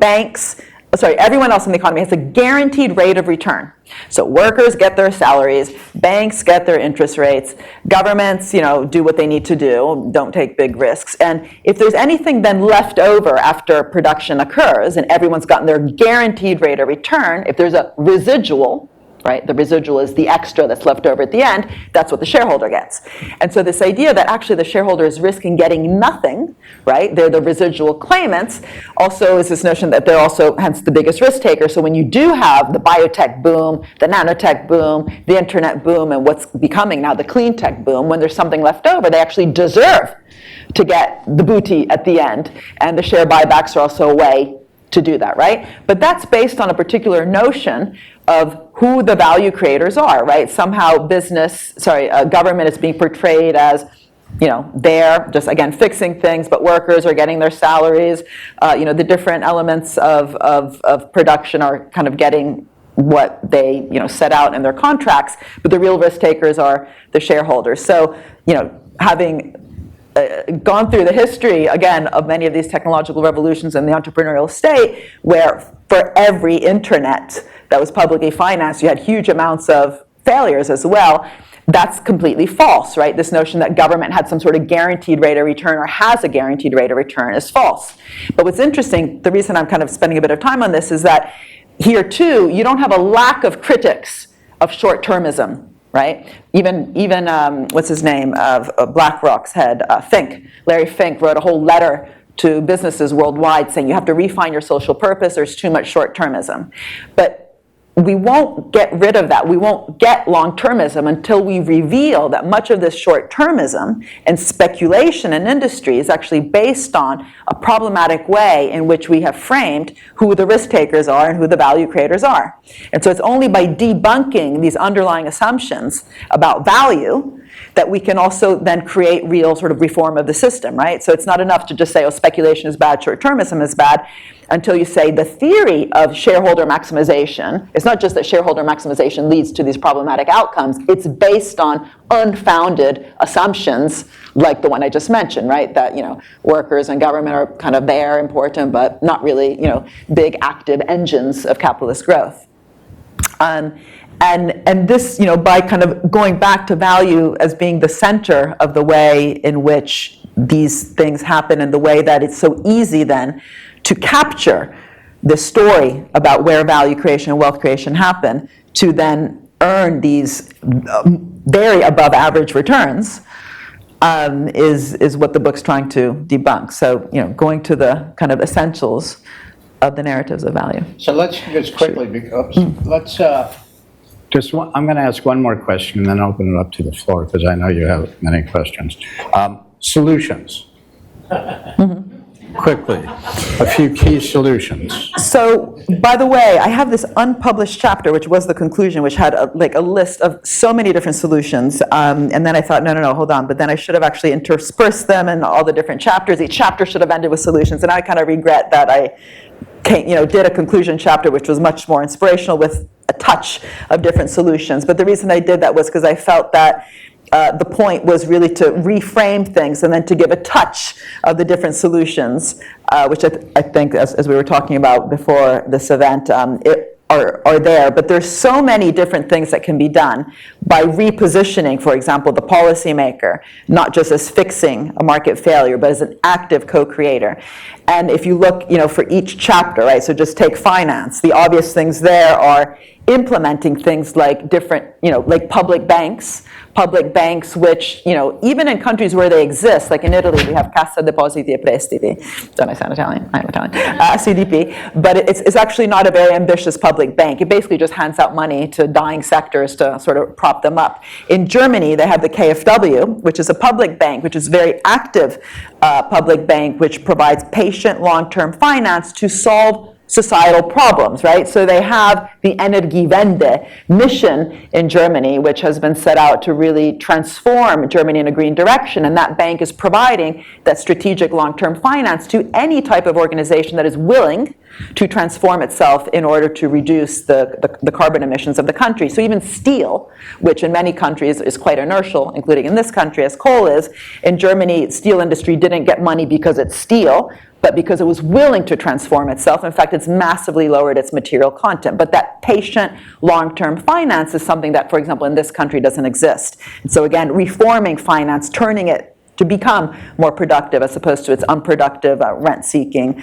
Speaker 3: everyone else in the economy has a guaranteed rate of return. So workers get their salaries, banks get their interest rates, governments, do what they need to do, don't take big risks. And if there's anything then left over after production occurs and everyone's gotten their guaranteed rate of return, if there's a residual, right? The residual is the extra that's left over at the end. That's what the shareholder gets. And so this idea that actually the shareholder is risking getting nothing, right? They're the residual claimants, also is this notion that they're also, hence, the biggest risk taker. So when you do have the biotech boom, the nanotech boom, the internet boom, and what's becoming now the clean tech boom, when there's something left over, they actually deserve to get the booty at the end. And the share buybacks are also a way to do that, right? But that's based on a particular notion of who the value creators are, right? Somehow government is being portrayed as, they're just, again, fixing things, but workers are getting their salaries. The different elements of production are kind of getting what they, set out in their contracts, but the real risk takers are the shareholders. So, having gone through the history, again, of many of these technological revolutions in the entrepreneurial state, where for every internet that was publicly financed, you had huge amounts of failures as well. That's completely false, right? This notion that government had some sort of guaranteed rate of return or has a guaranteed rate of return is false. But what's interesting, the reason I'm kind of spending a bit of time on this is that here too, you don't have a lack of critics of short-termism, right? Even what's his name, of BlackRock's head, Larry Fink wrote a whole letter to businesses worldwide saying you have to refine your social purpose, there's too much short-termism. But we won't get rid of that. We won't get long-termism until we reveal that much of this short-termism and speculation in industry is actually based on a problematic way in which we have framed who the risk takers are and who the value creators are. And so it's only by debunking these underlying assumptions about value that we can also then create real sort of reform of the system, right? So it's not enough to just say, oh, speculation is bad, short-termism is bad, until you say the theory of shareholder maximization, it's not just that shareholder maximization leads to these problematic outcomes, it's based on unfounded assumptions like the one I just mentioned, right? That, workers and government are kind of there, important, but not really, big active engines of capitalist growth. And this, by kind of going back to value as being the center of the way in which these things happen and the way that it's so easy then to capture the story about where value creation and wealth creation happen to then earn these very above average returns is what the book's trying to debunk. So, going to the kind of essentials of the narratives of value.
Speaker 2: So let's just quickly, I'm going to ask one more question and then open it up to the floor because I know you have many questions. Solutions. Mm-hmm. Quickly, a few key solutions.
Speaker 3: So, by the way, I have this unpublished chapter, which was the conclusion, which had a list of so many different solutions. And then I thought, no, hold on. But then I should have actually interspersed them in all the different chapters. Each chapter should have ended with solutions. And I kind of regret that I did a conclusion chapter, which was much more inspirational with a touch of different solutions. But the reason I did that was because I felt that the point was really to reframe things and then to give a touch of the different solutions, which I think, as we were talking about before this event, are there, but there's so many different things that can be done by repositioning, for example, the policymaker, not just as fixing a market failure, but as an active co-creator. And if you look, for each chapter, right, so just take finance, the obvious things there are implementing things like different, like public banks which, even in countries where they exist, like in Italy, we have Cassa Depositi e Prestiti. Don't I sound Italian? I'm Italian. CDP. But it's actually not a very ambitious public bank. It basically just hands out money to dying sectors to sort of prop them up. In Germany, they have the KfW, which is a public bank, which is a very active public bank, which provides patient long-term finance to solve societal problems, right? So they have the Energiewende mission in Germany, which has been set out to really transform Germany in a green direction, and that bank is providing that strategic long-term finance to any type of organization that is willing to transform itself in order to reduce the carbon emissions of the country. So even steel, which in many countries is quite inertial, including in this country as coal is, in Germany, steel industry didn't get money because it's steel, but because it was willing to transform itself. In fact, it's massively lowered its material content. But that patient long-term finance is something that, for example, in this country doesn't exist. And so again, reforming finance, turning it to become more productive as opposed to its unproductive rent-seeking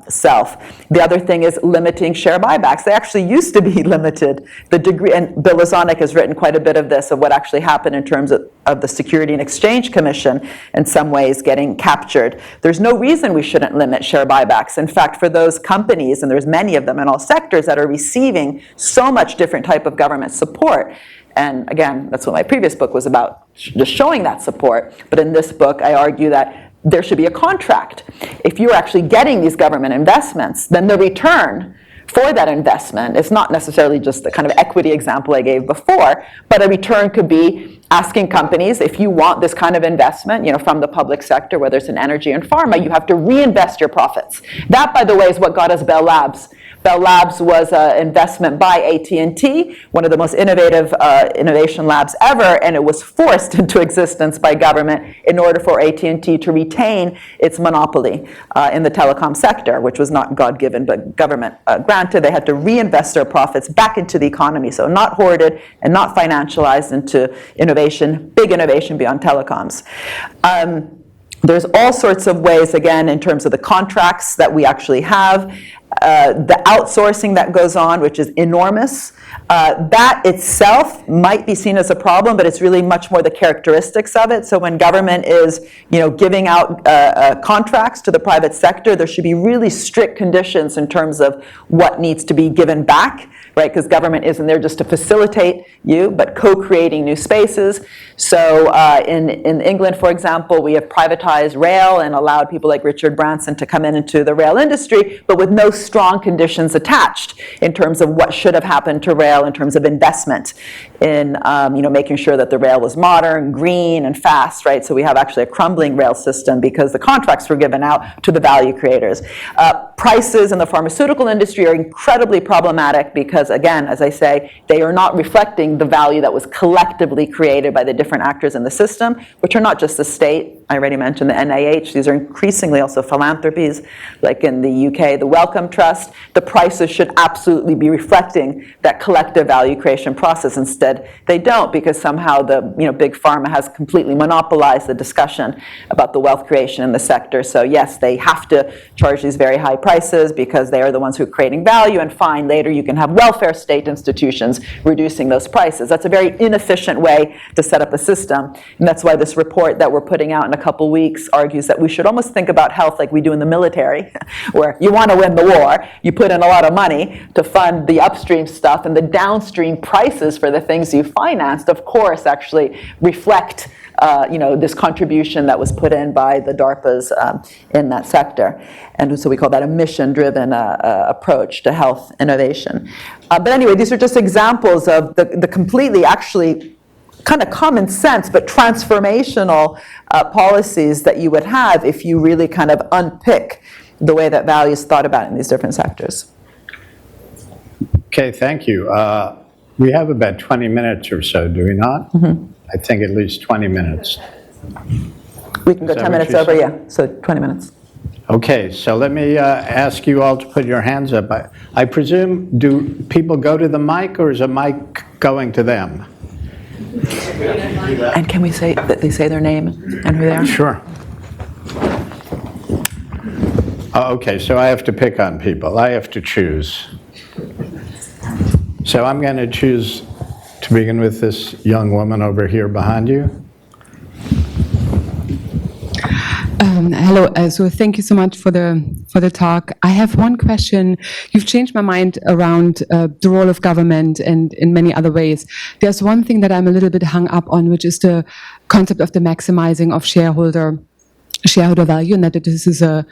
Speaker 3: self. The other thing is limiting share buybacks. They actually used to be limited. The degree, and Bill Lazanik has written quite a bit of this, of what actually happened in terms of the Security and Exchange Commission in some ways getting captured. There's no reason we shouldn't limit share buybacks. In fact, for those companies, and there's many of them in all sectors that are receiving so much different type of government support, and again, that's what my previous book was about, just showing that support. But in this book, I argue that there should be a contract. If you're actually getting these government investments, then the return for that investment is not necessarily just the kind of equity example I gave before, but a return could be asking companies, if you want this kind of investment, from the public sector, whether it's in energy and pharma, you have to reinvest your profits. That, by the way, is what got us Bell Labs. Bell Labs was an investment by AT&T, one of the most innovative innovation labs ever, and it was forced into existence by government in order for AT&T to retain its monopoly in the telecom sector, which was not God-given but government granted. They had to reinvest their profits back into the economy, so not hoarded and not financialized into innovation, big innovation beyond telecoms. There's all sorts of ways, again, in terms of the contracts that we actually have, the outsourcing that goes on, which is enormous. That itself might be seen as a problem, but it's really much more the characteristics of it. So when government is, giving out contracts to the private sector, there should be really strict conditions in terms of what needs to be given back, right? Because government isn't there just to facilitate you, but co-creating new spaces. So in England, for example, we have privatized rail and allowed people like Richard Branson to come into the rail industry, but with no strong conditions attached in terms of what should have happened to rail in terms of investment in making sure that the rail was modern, green, and fast, right? So we have actually a crumbling rail system because the contracts were given out to the value creators. Prices in the pharmaceutical industry are incredibly problematic because, again, as I say, they are not reflecting the value that was collectively created by the different actors in the system, which are not just the state. I already mentioned the NIH. These are increasingly also philanthropies, like in the UK, the Wellcome Trust. The prices should absolutely be reflecting that collective value creation process. Instead, they don't, because somehow the big pharma has completely monopolized the discussion about the wealth creation in the sector. So yes, they have to charge these very high prices because they are the ones who are creating value, and fine, later you can have welfare state institutions reducing those prices. That's a very inefficient way to set up a system, and that's why this report that we're putting out in a couple weeks argues that we should almost think about health like we do in the military, where you want to win the war, you put in a lot of money to fund the upstream stuff, and the downstream prices for the things you financed, of course, actually reflect this contribution that was put in by the DARPAs in that sector. And so we call that a mission-driven approach to health innovation. But anyway, these are just examples of the completely actually kind of common sense but transformational policies that you would have if you really kind of unpick the way that value is thought about in these different sectors.
Speaker 2: Okay, thank you. We have about 20 minutes or so, do we not? Mm-hmm. I think at least 20 minutes.
Speaker 3: We can go 10 minutes over, yeah, so 20 minutes.
Speaker 2: Okay, so let me ask you all to put your hands up. I presume, do people go to the mic, or is a mic going to them?
Speaker 3: And can we say that they say their name and who they are?
Speaker 2: Sure. Oh, okay, so I have to pick on people. I have to choose. So I'm going to choose, to begin with, this young woman over here behind you.
Speaker 4: Hello. So thank you so much for the talk. I have one question. You've changed my mind around the role of government and in many other ways. There's one thing that I'm a little bit hung up on, which is the concept of the maximizing of shareholder value, and that this is a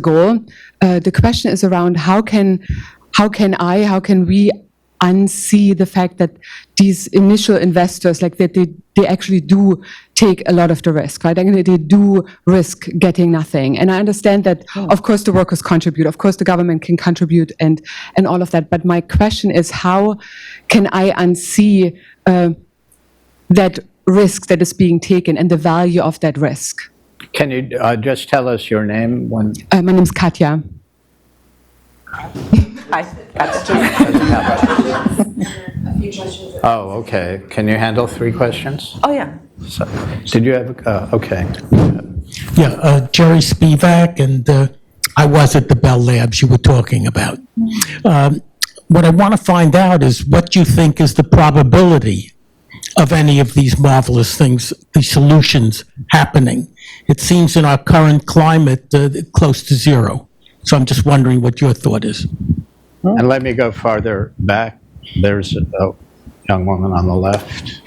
Speaker 4: goal. The question is around how can we unsee the fact that these initial investors, like that they actually do take a lot of the risk, right? And they do risk getting nothing. And I understand that, of course, the workers contribute, of course, the government can contribute and all of that. But my question is, how can I unsee that risk that is being taken and the value of that risk?
Speaker 2: Can you just tell us your name?
Speaker 4: My name is Katja.
Speaker 3: Hi.
Speaker 2: Oh, okay. Can you handle 3 questions?
Speaker 3: Oh, yeah.
Speaker 2: So, did you have, okay.
Speaker 5: Yeah, Jerry Spivak, and I was at the Bell Labs you were talking about. What I want to find out is what you think is the probability of any of these marvelous things, these solutions happening. It seems in our current climate close to 0. So I'm just wondering what your thought is.
Speaker 2: And let me go farther back. There's a young woman on the left.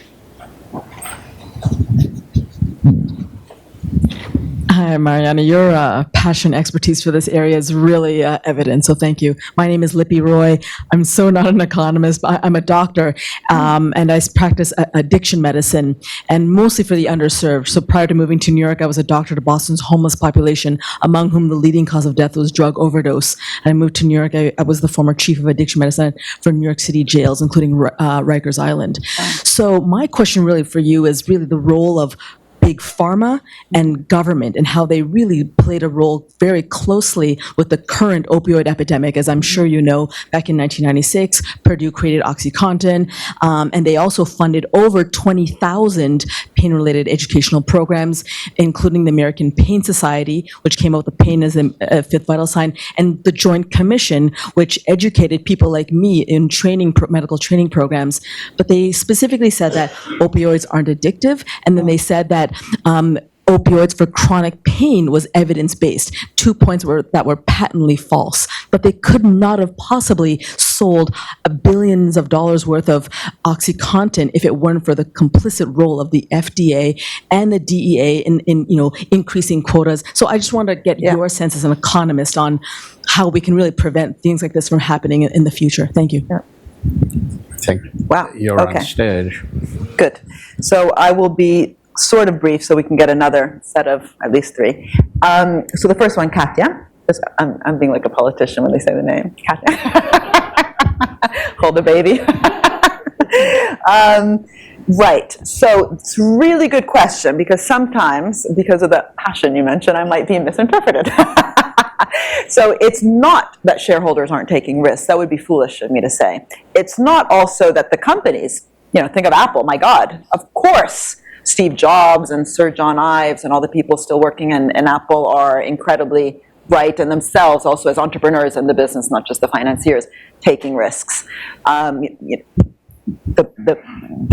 Speaker 6: Hi, Mariana. Your passion, expertise for this area is really evident, so thank you. My name is Lippy Roy. I'm so not an economist, but I'm a doctor, and I practice addiction medicine, and mostly for the underserved. So prior to moving to New York, I was a doctor to Boston's homeless population, among whom the leading cause of death was drug overdose. And I moved to New York. I was the former chief of addiction medicine for New York City jails, including Rikers Island. So my question really for you is really the role of big pharma and government and how they really played a role very closely with the current opioid epidemic. As I'm sure you know, back in 1996, Purdue created OxyContin, and they also funded over 20,000 pain-related educational programs, including the American Pain Society, which came up with pain as a fifth vital sign, and the Joint Commission, which educated people like me in medical training programs. But they specifically said that opioids aren't addictive, and then they said that opioids for chronic pain was evidence-based. 2 points that were patently false. But they could not have possibly sold billions of dollars worth of OxyContin if it weren't for the complicit role of the FDA and the DEA in increasing quotas. So I just want to get your sense as an economist on how we can really prevent things like this from happening in the future. Thank you.
Speaker 3: Yeah.
Speaker 2: I think
Speaker 3: Wow.
Speaker 2: you're
Speaker 3: Okay.
Speaker 2: on stage.
Speaker 3: Good. So I will be sort of brief so we can get another set of at least 3. So the first one, Katja. I'm being like a politician when they say the name. Katja. Hold the baby. Right. So it's a really good question because sometimes, because of the passion you mentioned, I might be misinterpreted. So it's not that shareholders aren't taking risks. That would be foolish of me to say. It's not also that the companies, think of Apple, my God, of course, Steve Jobs and Sir John Ives and all the people still working in Apple are incredibly bright and themselves also as entrepreneurs in the business, not just the financiers, taking risks. The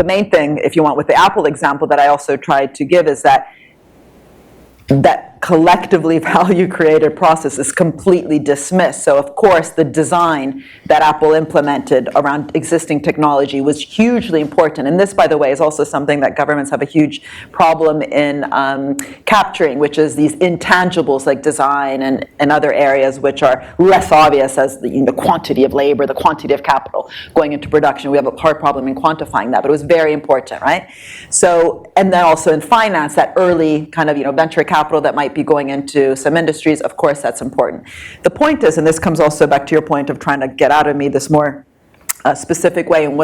Speaker 3: main thing, if you want, with the Apple example that I also tried to give is that collectively value created process is completely dismissed. So of course the design that Apple implemented around existing technology was hugely important. And this, by the way, is also something that governments have a huge problem in capturing, which is these intangibles like design and other areas which are less obvious as the quantity of labor, the quantity of capital going into production. We have a hard problem in quantifying that, but it was very important, right? So, and then also in finance, that early kind of venture capital that might be going into some industries, of course that's important. The point is, and this comes also back to your point of trying to get out of me this more specific way, in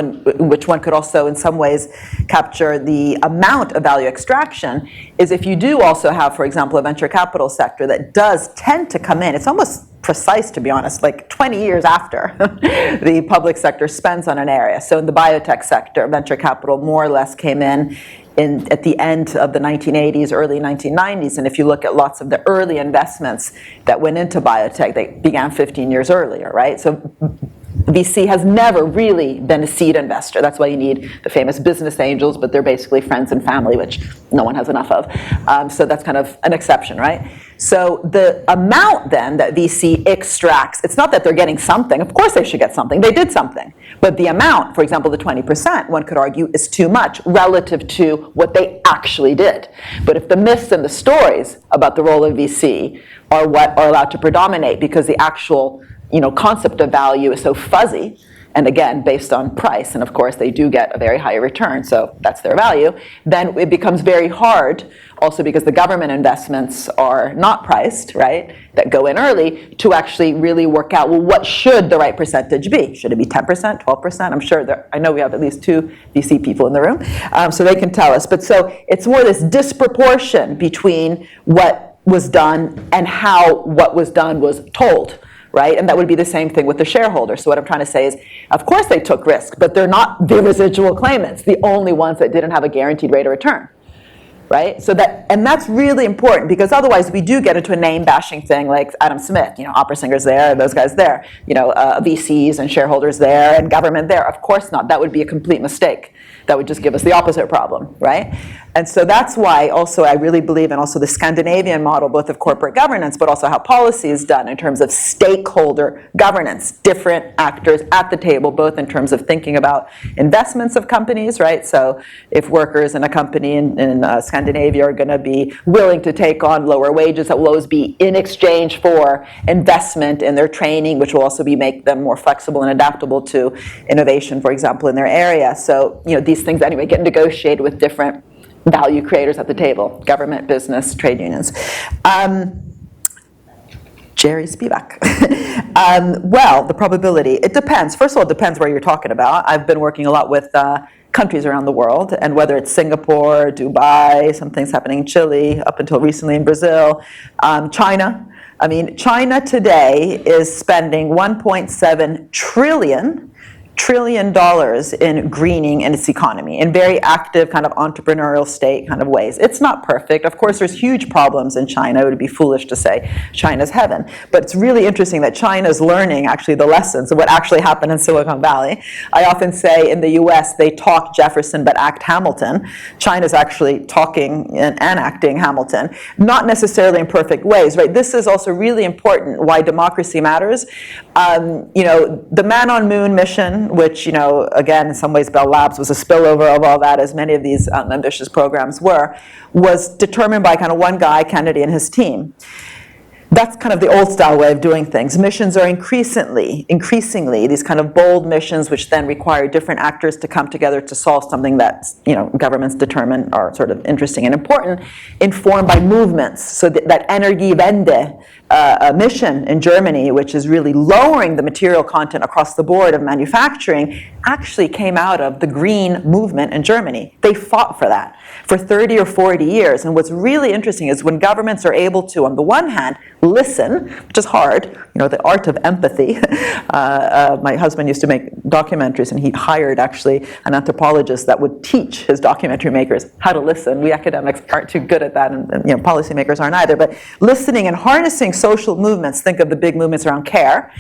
Speaker 3: which one could also in some ways capture the amount of value extraction, is if you do also have, for example, a venture capital sector that does tend to come in. It's almost precise, to be honest, like 20 years after the public sector spends on an area. So in the biotech sector, venture capital more or less came in at the end of the 1980s, early 1990s, and if you look at lots of the early investments that went into biotech, they began 15 years earlier, right? So VC has never really been a seed investor. That's why you need the famous business angels, but they're basically friends and family, which no one has enough of. So that's kind of an exception, right? So the amount then that VC extracts, it's not that they're getting something. Of course they should get something. They did something. But the amount, for example, the 20%, one could argue, is too much relative to what they actually did. But if the myths and the stories about the role of VC are what are allowed to predominate because the actual concept of value is so fuzzy, and again, based on price, and of course they do get a very high return, so that's their value, then it becomes very hard, also because the government investments are not priced, right, that go in early, to actually really work out, well, what should the right percentage be? Should it be 10%, 12%? I'm sure I know we have at least 2 VC people in the room, so they can tell us. But so it's more this disproportion between what was done and how what was done was told. Right? And that would be the same thing with the shareholders. So what I'm trying to say is, of course they took risk, but they're not the residual claimants, the only ones that didn't have a guaranteed rate of return. Right? So that's really important, because otherwise we do get into a name bashing thing like Adam Smith, opera singers there, those guys there, VCs and shareholders there and government there. Of course not. That would be a complete mistake. That would just give us the opposite problem, right? And so that's why also I really believe in also the Scandinavian model, both of corporate governance, but also how policy is done in terms of stakeholder governance, different actors at the table, both in terms of thinking about investments of companies, right? So if workers in a company in Scandinavia are going to be willing to take on lower wages, that will always be in exchange for investment in their training, which will also make them more flexible and adaptable to innovation, for example, in their area. So, these things anyway get negotiated with different value creators at the table, government, business, trade unions. Jerry Spivak. Well, the probability, it depends. First of all, it depends where you're talking about. I've been working a lot with countries around the world, and whether it's Singapore, Dubai, some things happening in Chile, up until recently in Brazil, China. China today is spending $1.7 trillion in greening in its economy in very active kind of entrepreneurial state kind of ways. It's not perfect. Of course, there's huge problems in China. It would be foolish to say China's heaven. But it's really interesting that China's learning actually the lessons of what actually happened in Silicon Valley. I often say in the US, they talk Jefferson but act Hamilton. China's actually talking and acting Hamilton, not necessarily in perfect ways, right? This is also really important why democracy matters. The Man on Moon mission, which, again, in some ways Bell Labs was a spillover of all that, as many of these ambitious programs were, was determined by kind of one guy, Kennedy, and his team. That's kind of the old style way of doing things. Missions are increasingly, these kind of bold missions, which then require different actors to come together to solve something that, governments determine are sort of interesting and important, informed by movements. So that Energiewende mission in Germany, which is really lowering the material content across the board of manufacturing, actually came out of the green movement in Germany. They fought for that for 30 or 40 years. And what's really interesting is when governments are able to, on the one hand, listen, which is hard, the art of empathy. My husband used to make documentaries, and he hired actually an anthropologist that would teach his documentary makers how to listen. We academics aren't too good at that, and policymakers aren't either. But listening and harnessing social movements, think of the big movements around care,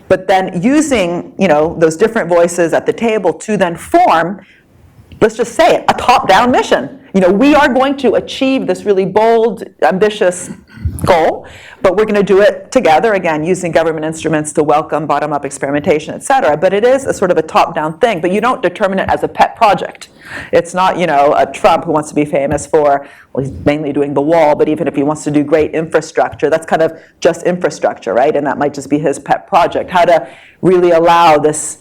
Speaker 3: but then using those different voices at the table to then form, let's just say it, a top-down mission. We are going to achieve this really bold, ambitious goal, but we're going to do it together, again, using government instruments to welcome bottom-up experimentation, et cetera. But it is a sort of a top-down thing, but you don't determine it as a pet project. It's not, a Trump who wants to be famous for, well, he's mainly doing the wall, but even if he wants to do great infrastructure, that's kind of just infrastructure, right? And that might just be his pet project. How to really allow this,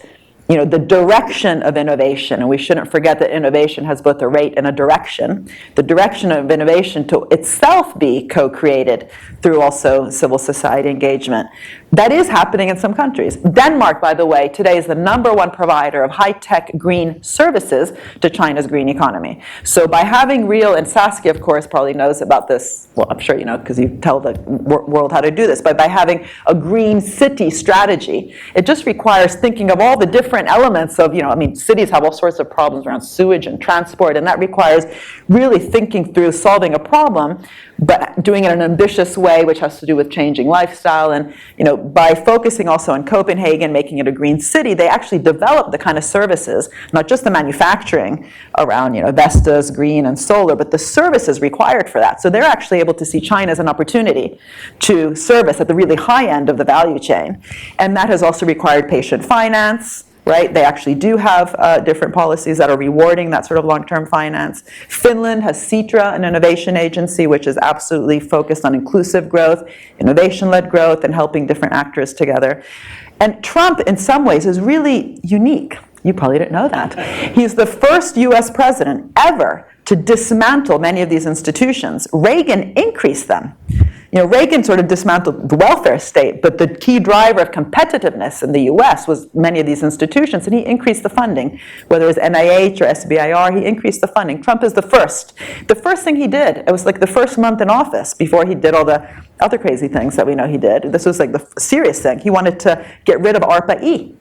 Speaker 3: the direction of innovation, and we shouldn't forget that innovation has both a rate and a direction. The direction of innovation to itself be co-created through also civil society engagement. That is happening in some countries. Denmark, by the way, today is the #1 provider of high-tech green services to China's green economy. So by having real, and Saskia, of course, probably knows about this, well, I'm sure you know, because you tell the world how to do this, but by having a green city strategy, it just requires thinking of all the different elements of, cities have all sorts of problems around sewage and transport, and that requires really thinking through solving a problem, but doing it in an ambitious way, which has to do with changing lifestyle. And by focusing also on Copenhagen, making it a green city, they actually developed the kind of services, not just the manufacturing around Vestas, green, and solar, but the services required for that. So they're actually able to see China as an opportunity to service at the really high end of the value chain. And that has also required patient finance, right? They actually do have different policies that are rewarding that sort of long-term finance. Finland has Sitra, an innovation agency, which is absolutely focused on inclusive growth, innovation-led growth, and helping different actors together. And Trump, in some ways, is really unique. You probably didn't know that. He's the first US president ever to dismantle many of these institutions. Reagan increased them. Reagan sort of dismantled the welfare state, but the key driver of competitiveness in the US was many of these institutions, and he increased the funding. Whether it was NIH or SBIR, he increased the funding. Trump is the first. The first thing he did, it was like the first month in office before he did all the other crazy things that we know he did. This was like the serious thing. He wanted to get rid of ARPA-E.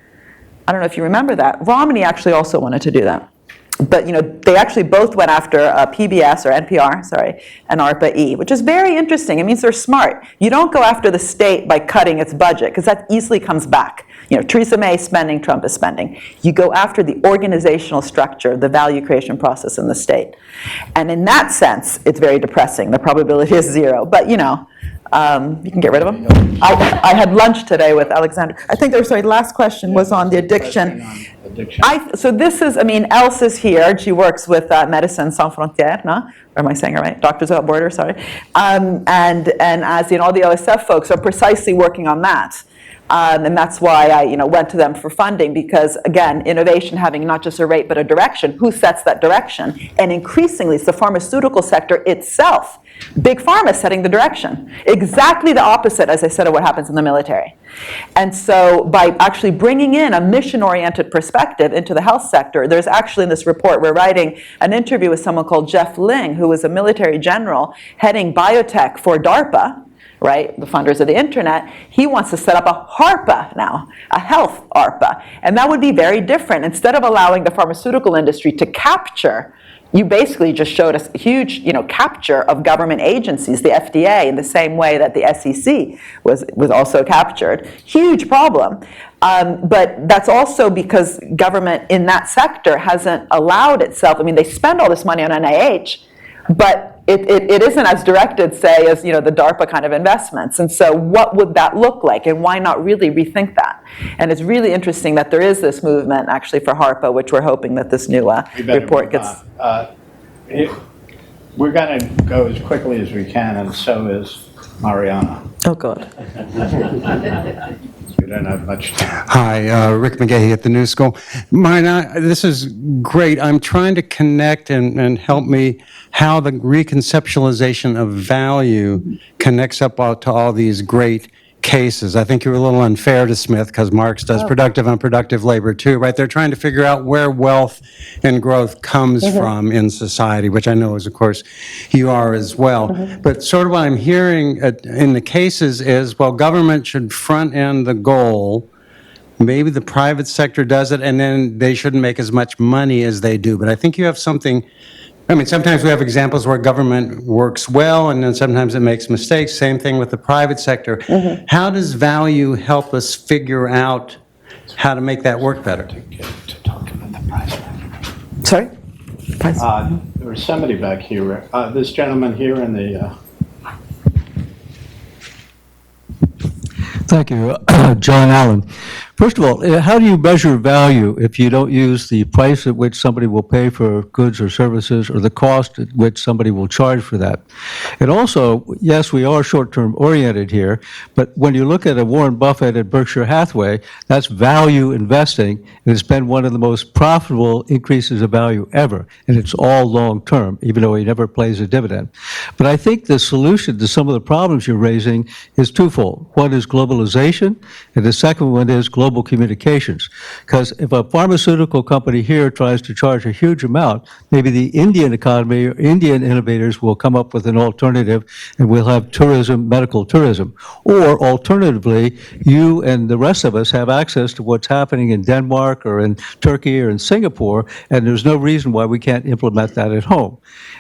Speaker 3: I don't know if you remember that. Romney actually also wanted to do that. But they actually both went after PBS or NPR, and ARPA-E, which is very interesting. It means they're smart. You don't go after the state by cutting its budget, because that easily comes back. Theresa May is spending, Trump is spending. You go after the organizational structure, the value creation process in the state. And in that sense, it's very depressing. The probability is 0. But you can get rid of them. I had lunch today with Alexander. I think the last question was on the addiction. So this is, Else is here. She works with Médecins Sans Frontières, no? Or am I saying it right? Doctors Without Borders, sorry. And as all the OSF folks are precisely working on that. And that's why I went to them for funding, because again, innovation having not just a rate but a direction, who sets that direction? And increasingly it's the pharmaceutical sector itself. Big pharma is setting the direction. Exactly the opposite, as I said, of what happens in the military. And so by actually bringing in a mission-oriented perspective into the health sector, there's actually in this report, we're writing an interview with someone called Jeff Ling, who was a military general heading biotech for DARPA, right, the funders of the internet. He wants to set up a HARPA now, a health ARPA. And that would be very different. Instead of allowing the pharmaceutical industry to capture, you basically just showed us a huge, capture of government agencies, the FDA, in the same way that the SEC was also captured. Huge problem. But that's also because government in that sector hasn't allowed itself. They spend all this money on NIH, but it isn't as directed, say, as the DARPA kind of investments. And so what would that look like, and why not really rethink that? And it's really interesting that there is this movement actually for HARPA, which we're hoping that this new report gets.
Speaker 2: We're going to go as quickly as we can, and so is Mariana.
Speaker 3: Oh, God.
Speaker 2: We don't have much time.
Speaker 7: Hi, Rick McGahey at the New School. Mariana, this is great. I'm trying to connect and help me how the reconceptualization of value connects up to all these great cases. I think you were a little unfair to Smith because Marx does productive, unproductive labor too, right? They're trying to figure out where wealth and growth comes from in society, which I know is, of course, you are as well. But sort of what I'm hearing in the cases is, well, government should front end the goal. Maybe the private sector does it, and then they shouldn't make as much money as they do. But I think you have something. Sometimes we have examples where government works well, and then sometimes it makes mistakes. Same thing with the private sector. How does value help us figure out how to make that work better?
Speaker 2: To talk about the price.
Speaker 3: Sorry?
Speaker 2: There was somebody back here. This gentleman here in the.
Speaker 8: Thank you, John Allen. First of all, how do you measure value if you don't use the price at which somebody will pay for goods or services or the cost at which somebody will charge for that? And also, yes, we are short-term oriented here, but when you look at a Warren Buffett at Berkshire Hathaway, that's value investing, and it's been one of the most profitable increases of value ever, and it's all long-term, even though he never pays a dividend. But I think the solution to some of the problems you're raising is twofold. One is globalization, and the second one is global communications. Because if a pharmaceutical company here tries to charge a huge amount, maybe the Indian economy or Indian innovators will come up with an alternative, and we'll have tourism, medical tourism. Or alternatively, you and the rest of us have access to what's happening in Denmark or in Turkey or in Singapore, and there's no reason why we can't implement that at home.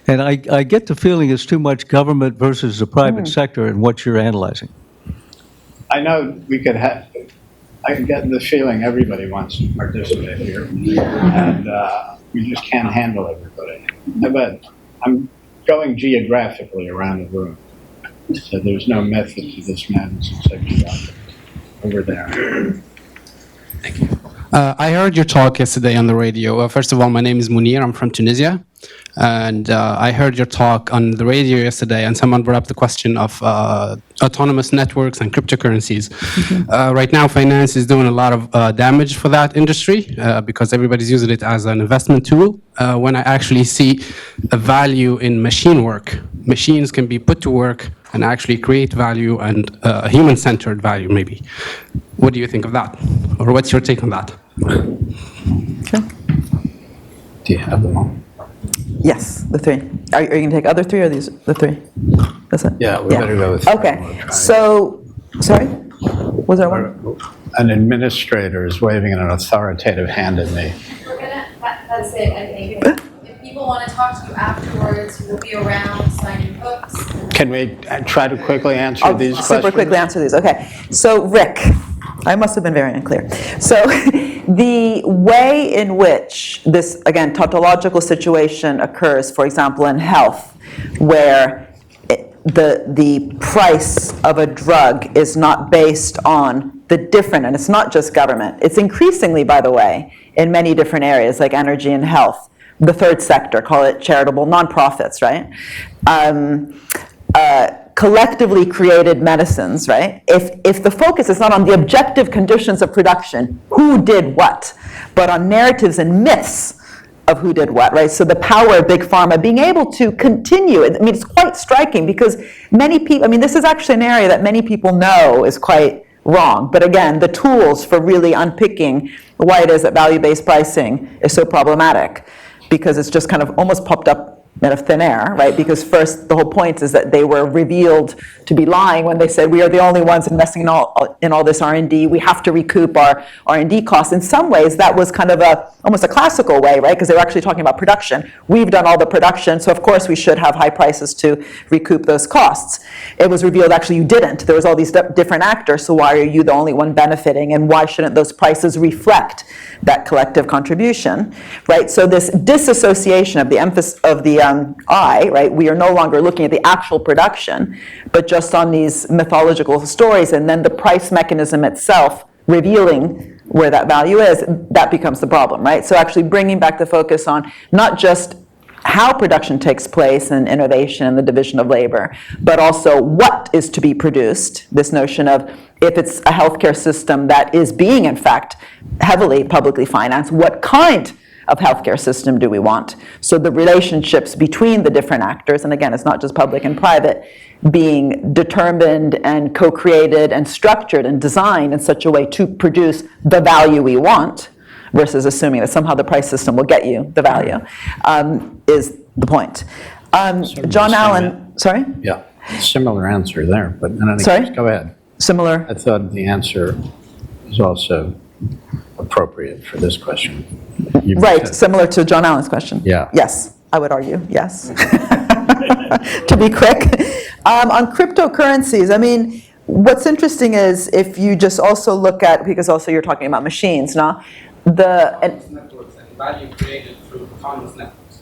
Speaker 8: And I get the feeling it's too much government versus the private sector in what you're analyzing.
Speaker 2: I know we could have, I get the feeling everybody wants to participate here, and we just can't handle everybody. But I'm going geographically around the room, so there's no method to this madness except over there.
Speaker 9: Thank you. I heard your talk yesterday on the radio. First of all, my name is Munir. I'm from Tunisia. And I heard your talk on the radio yesterday, and someone brought up the question of autonomous networks and cryptocurrencies. Right now, finance is doing a lot of damage for that industry because everybody's using it as an investment tool. When I actually see a value in machine work, machines can be put to work and actually create value, and a human-centered value, maybe. What do you think of that? Or what's your take on that?
Speaker 3: Okay.
Speaker 2: Do you have them all?
Speaker 3: Yes, the three. Are you going to take other three or these the three? That's it?
Speaker 2: Yeah, we better go with three.
Speaker 3: Okay, so, sorry? Was there one?
Speaker 2: An administrator is waving an authoritative hand at me.
Speaker 1: We're gonna, that's it, I think. If people want to talk to you afterwards, we'll be around signing books.
Speaker 2: Can we try to quickly answer these questions?
Speaker 3: Super quickly answer these, okay. So, Rick, I must have been very unclear. So, the way in which this, again, tautological situation occurs, for example, in health, where the price of a drug is not based on the different, and it's not just government, it's increasingly, by the way, in many different areas like energy and health, the third sector, call it charitable nonprofits, right? Collectively created medicines, right? If the focus is not on the objective conditions of production, who did what, but on narratives and myths of who did what, right? So the power of big pharma being able to continue, I mean, it's quite striking because many people, I mean, this is actually an area that many people know is quite wrong. But again, the tools for really unpicking why it is that value-based pricing is so problematic, because it's just kind of almost popped up out of thin air, right? Because first, the whole point is that they were revealed to be lying when they said, we are the only ones investing in all this R&D. We have to recoup our R&D costs. In some ways, that was kind of almost a classical way, right? Because they were actually talking about production. We've done all the production, so of course we should have high prices to recoup those costs. It was revealed actually you didn't. There was all these different actors, so why are you the only one benefiting? And why shouldn't those prices reflect that collective contribution, right? So this disassociation of the emphasis of the I, right? We are no longer looking at the actual production, but just on these mythological stories, and then the price mechanism itself revealing where that value is, that becomes the problem, right? So actually bringing back the focus on not just how production takes place and innovation and the division of labor, but also what is to be produced, this notion of if it's a healthcare system that is being, in fact, heavily publicly financed, what kind of healthcare system do we want? So the relationships between the different actors, and again, it's not just public and private, being determined and co-created and structured and designed in such a way to produce the value we want, versus assuming that somehow the price system will get you the value, is the point. John Allen, sorry?
Speaker 2: Yeah, similar answer there, but in any
Speaker 3: Sorry?
Speaker 2: case, go ahead.
Speaker 3: Similar?
Speaker 2: I thought the answer is also appropriate for this question.
Speaker 3: Right, similar to John Allen's question.
Speaker 2: Yeah.
Speaker 3: Yes, I would argue, yes. To be quick. On cryptocurrencies, I mean, what's interesting is if you just also look at, because also you're talking about machines, no?
Speaker 9: Networks and value created through autonomous networks.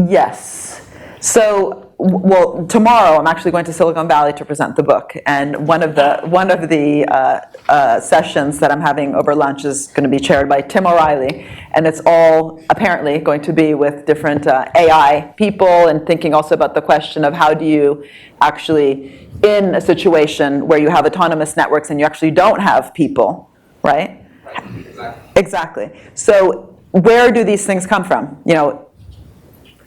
Speaker 3: Yes. So well, tomorrow I'm actually going to Silicon Valley to present the book, and one of the sessions that I'm having over lunch is going to be chaired by Tim O'Reilly, and it's all apparently going to be with different AI people, and thinking also about the question of how do you actually, in a situation where you have autonomous networks and you actually don't have people, right? Exactly. So where do these things come from? You know,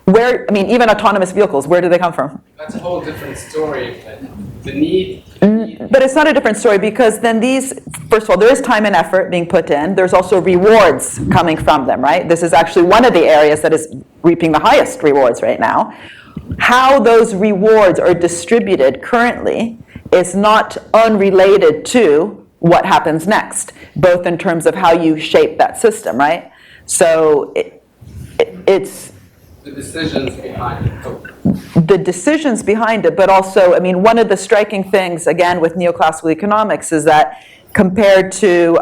Speaker 3: where, I mean, even autonomous vehicles, where do they come from?
Speaker 9: That's a whole different story, but the need...
Speaker 3: But it's not a different story, because then these, first of all, there is time and effort being put in. There's also rewards coming from them, right? This is actually one of the areas that is reaping the highest rewards right now. How those rewards are distributed currently is not unrelated to what happens next, both in terms of how you shape that system, right? So it's...
Speaker 9: The decisions behind it.
Speaker 3: The decisions behind it, but also, I mean, one of the striking things, again, with neoclassical economics is that compared to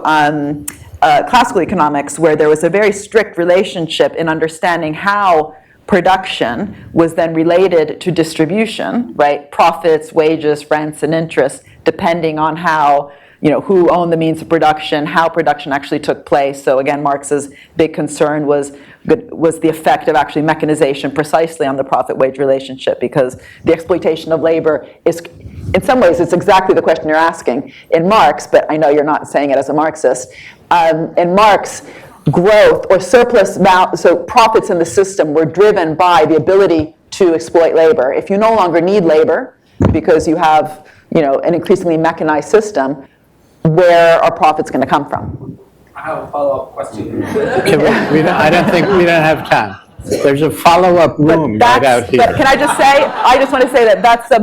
Speaker 3: classical economics, where there was a very strict relationship in understanding how production was then related to distribution, right? Profits, wages, rents, and interest, depending on how, you know, who owned the means of production, how production actually took place. So again, Marx's big concern was the effect of actually mechanization precisely on the profit-wage relationship, because the exploitation of labor is, in some ways, it's exactly the question you're asking in Marx, but I know you're not saying it as a Marxist. In Marx, growth or surplus amount, so profits in the system were driven by the ability to exploit labor. If you no longer need labor because you have, you know, an increasingly mechanized system, where are profits going to come from?
Speaker 9: I have a follow-up question.
Speaker 2: I don't think we don't have time. There's a follow-up room right out here.
Speaker 3: But can I just say, I just want to say that that's a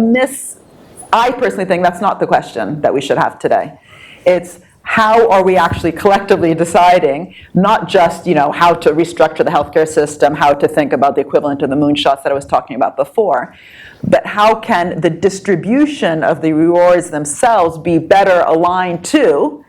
Speaker 3: I personally think that's not the question that we should have today. It's how are we actually collectively deciding, not just, you know, how to restructure the healthcare system, how to think about the equivalent of the moonshots that I was talking about before, but how can the distribution of the rewards themselves be better aligned to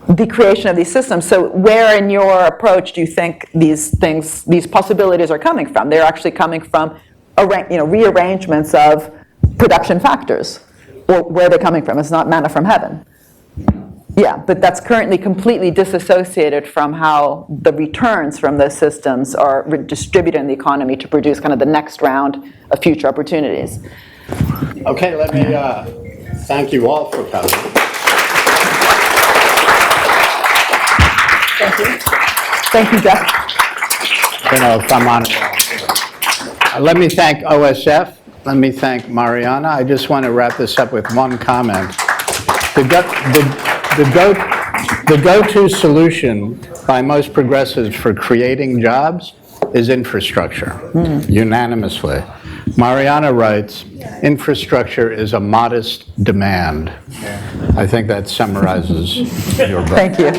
Speaker 3: the creation of these systems? So where in your approach do you think these things, these possibilities are coming from? They're actually coming from, rearrangements of production factors. Or where are they coming from? It's not manna from heaven. Yeah, but that's currently completely disassociated from how the returns from those systems are distributed in the economy to produce kind of the next round of future opportunities.
Speaker 2: Okay, let me thank you all for coming.
Speaker 3: Thank you. Thank you, Jeff.
Speaker 2: You know, if I'm on. Let me thank OSF. Let me thank Mariana. I just want to wrap this up with one comment. The go-to solution by most progressives for creating jobs is infrastructure, unanimously. Mariana writes, infrastructure is a modest demand. I think that summarizes your book.
Speaker 3: Thank you.